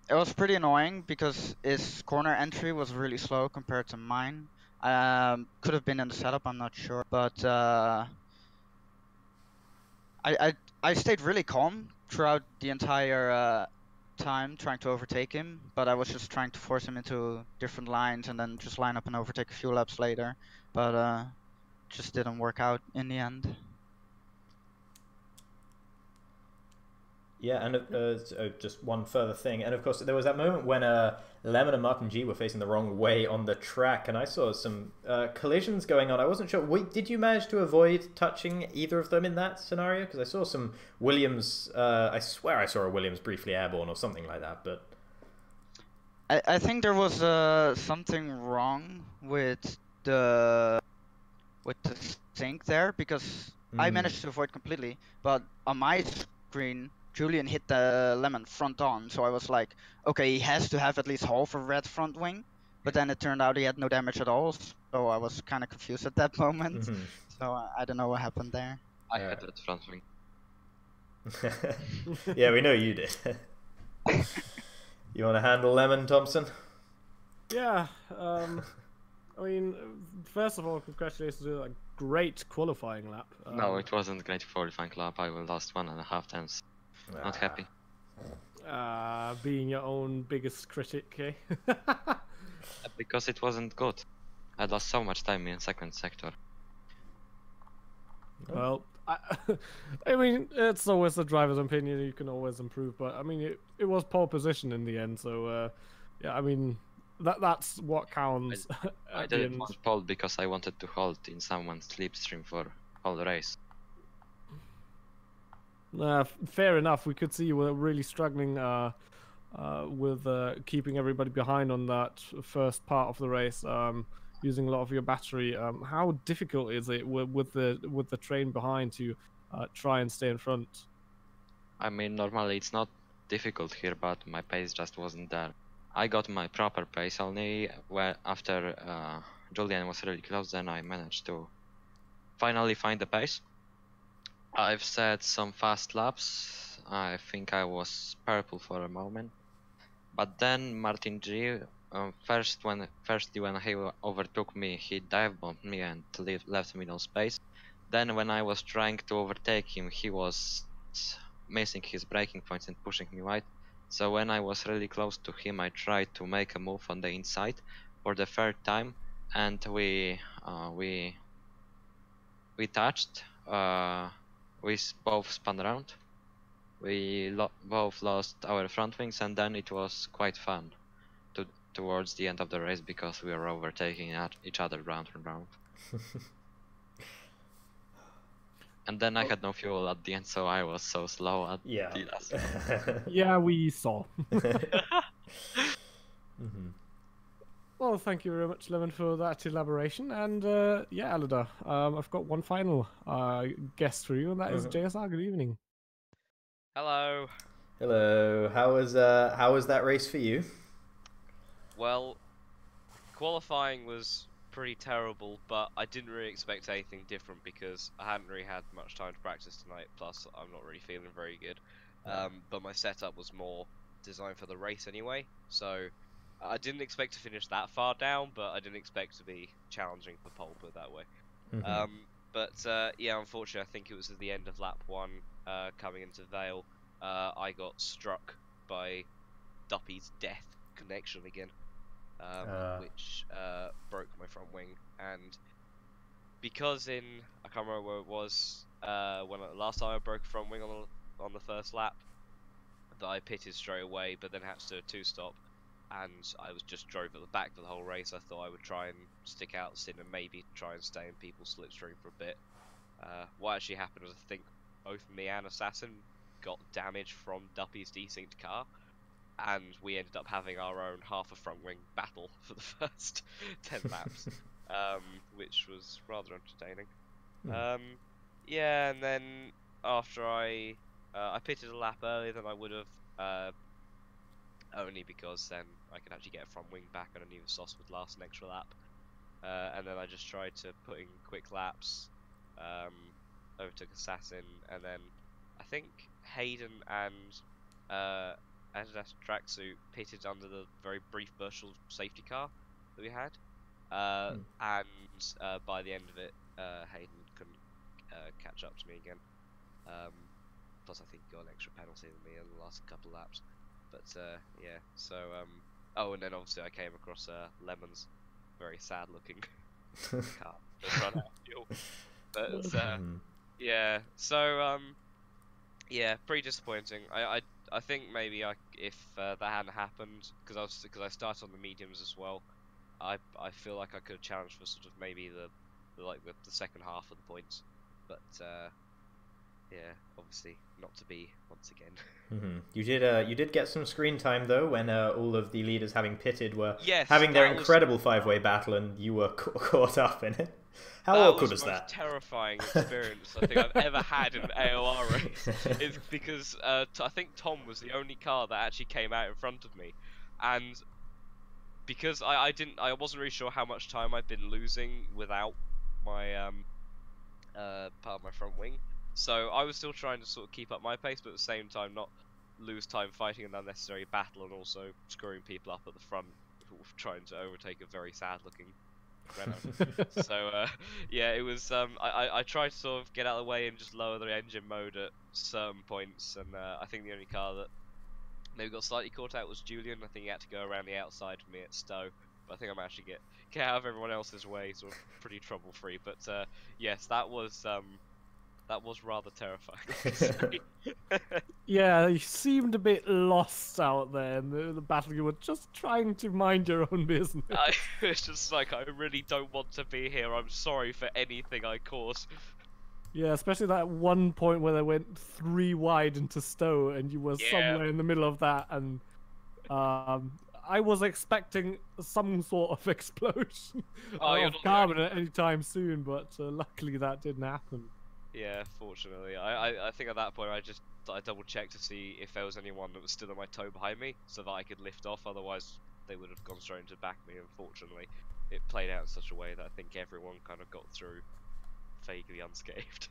It was pretty annoying because his corner entry was really slow compared to mine. Could have been in the setup, I'm not sure, but I stayed really calm throughout the entire time trying to overtake him, but I was just trying to force him into different lines and then just line up and overtake a few laps later. But just didn't work out in the end. Yeah, and just one further thing, and of course there was that moment when Lemon and Martin G were facing the wrong way on the track, and I saw some collisions going on. I wasn't sure. Did you manage to avoid touching either of them in that scenario? Because I saw some Williams. I swear I saw a Williams briefly airborne or something like that. But I think there was something wrong with the sync there, because I managed to avoid completely, but on my screen Julian hit the Lemon front on, so I was like, okay, he has to have at least half a red front wing, but then it turned out he had no damage at all, so I was kind of confused at that moment. So I don't know what happened there. I had that front wing. Yeah, we know you did. You want to handle Lemon, Thompson? Yeah, I mean, first of all, congratulations on a great qualifying lap. No, it wasn't a great qualifying lap. I lost 1.5 times. Not happy. Being your own biggest critic, eh? Because it wasn't good. I lost so much time in second sector. Well, I mean, it's always the driver's opinion. You can always improve, but I mean, it was pole position in the end. So, yeah, I mean, that's what counts. I didn't want pole because I wanted to hold in someone's slipstream for all the race. Fair enough. We could see you were really struggling with keeping everybody behind on that first part of the race, using a lot of your battery. How difficult is it with the train behind to try and stay in front? I mean, normally it's not difficult here, but my pace just wasn't there. I got my proper pace only after Julian was really close, then I managed to finally find the pace. I've set some fast laps. I think I was purple for a moment, but then Martin G, firstly when he overtook me, he dive bombed me and left me no space. Then when I was trying to overtake him, he was missing his braking points and pushing me wide. So when I was really close to him, I tried to make a move on the inside for the third time, and we touched. We both spun around. We both lost our front wings, and then it was quite fun towards the end of the race because we were overtaking each other round and round. And then I had no fuel at the end, so I was so slow at the last one. Yeah, we saw. Well, thank you very much, Lemon, for that elaboration. And yeah, Aladar, I've got one final guest for you, and that is JSR. Good evening. Hello. Hello. How was that race for you? Well, qualifying was pretty terrible, but I didn't really expect anything different because I hadn't really had much time to practice tonight, plus I'm not really feeling very good. But my setup was more designed for the race anyway, so I didn't expect to finish that far down, but I didn't expect to be challenging for pole, put it that way. But yeah, unfortunately I think it was at the end of lap 1, coming into Vale, I got struck by Duppy's death connection again. Which broke my front wing, and because I can't remember where it was, last time I broke a front wing on the first lap, that I pitted straight away, but then had to do a 2-stop, and I just drove at the back for the whole race. I thought I would try and stick out the sin and maybe try and stay in people's slipstream for a bit. What actually happened was I think both me and Assassin got damage from Duppy's desynced car, and we ended up having our own half a front wing battle for the first 10 laps, which was rather entertaining. Yeah, and then after I pitted a lap earlier than I would have, only because then I could actually get a front wing back and I knew the sauce would last an extra lap. And then I just tried to put in quick laps, overtook Assassin, and then I think Hayden and Adidas tracksuit pitted under the very brief Burchell safety car that we had, and by the end of it, Hayden couldn't catch up to me again. Plus, I think he got an extra penalty than me in the last couple of laps. But yeah, so oh, and then obviously I came across Lemon's very sad looking car that's run out of fuel. But yeah, so yeah, pretty disappointing. I think maybe if that hadn't happened, because I started on the mediums as well, I feel like I could have challenged for sort of maybe the second half of the points, but yeah, obviously not to be once again. You did get some screen time though when all of the leaders having pitted were yes, having their incredible five-way battle and you were caught up in it. How awkward was that? That was the most terrifying experience I think I've ever had in an AOR race. It's because I think Tom was the only car that actually came out in front of me, and because I wasn't really sure how much time I'd been losing without my part of my front wing. So I was still trying to sort of keep up my pace, but at the same time not lose time fighting an unnecessary battle and also screwing people up at the front, trying to overtake a very sad-looking Renault. So yeah, it was. I tried to sort of get out of the way and just lower the engine mode at certain points, and I think the only car that maybe got slightly caught out was Julian. I think he had to go around the outside for me at Stowe, but I think I managed to get out of everyone else's way, sort of pretty trouble-free. But yes, that was rather terrifying. Yeah, you seemed a bit lost out there in the battle. You were just trying to mind your own business. It was just like, I really don't want to be here. I'm sorry for anything I caused. Yeah, especially that one point where they went 3 wide into Stowe, and you were somewhere in the middle of that, and I was expecting some sort of explosion of carbon at any time soon, but luckily that didn't happen. Yeah, fortunately. I think at that point I double checked to see if there was anyone that was still on my toe behind me, so that I could lift off, otherwise they would have gone straight into back me. Unfortunately, it played out in such a way that I think everyone kind of got through vaguely unscathed.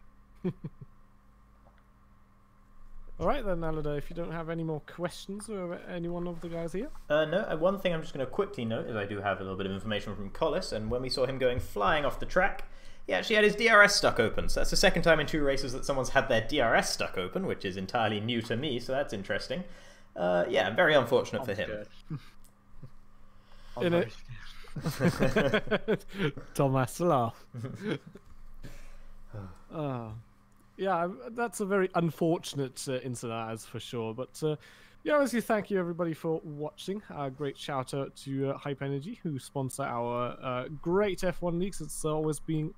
Alright then, Aladar, if you don't have any more questions or any one of the guys here? No, one thing I'm just going to quickly note is I do have a little bit of information from Collis, and when we saw him going flying off the track, he actually had his DRS stuck open. So that's the second time in 2 races that someone's had their DRS stuck open, which is entirely new to me, so that's interesting. Yeah, very unfortunate for him. In it. Tom has to laugh. Yeah, that's a very unfortunate incident, as for sure. But yeah, obviously, thank you everybody for watching. Great shout out to Hype Energy, who sponsor our great F1 leagues. It's always been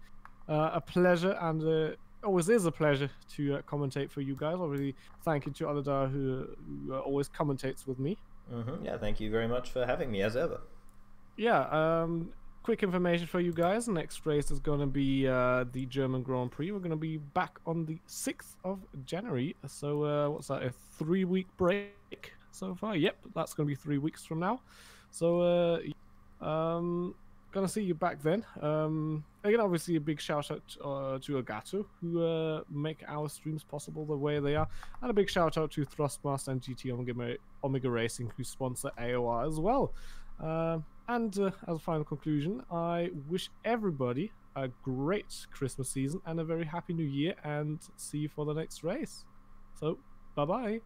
a pleasure, and always is a pleasure to commentate for you guys. Obviously, thank you to Aladar, who always commentates with me. Yeah, thank you very much for having me, as ever. Yeah, quick information for you guys. Next race is going to be the German Grand Prix. We're going to be back on the 6th of January. So what's that, a 3-week break so far? Yep, that's going to be 3 weeks from now. So going to see you back then. Again, obviously a big shout out to Elgato, who make our streams possible the way they are. And a big shout out to Thrustmaster and GT Omega Racing, who sponsor AOR as well. And as a final conclusion, I wish everybody a great Christmas season and a very happy new year, and see you for the next race. So, bye-bye.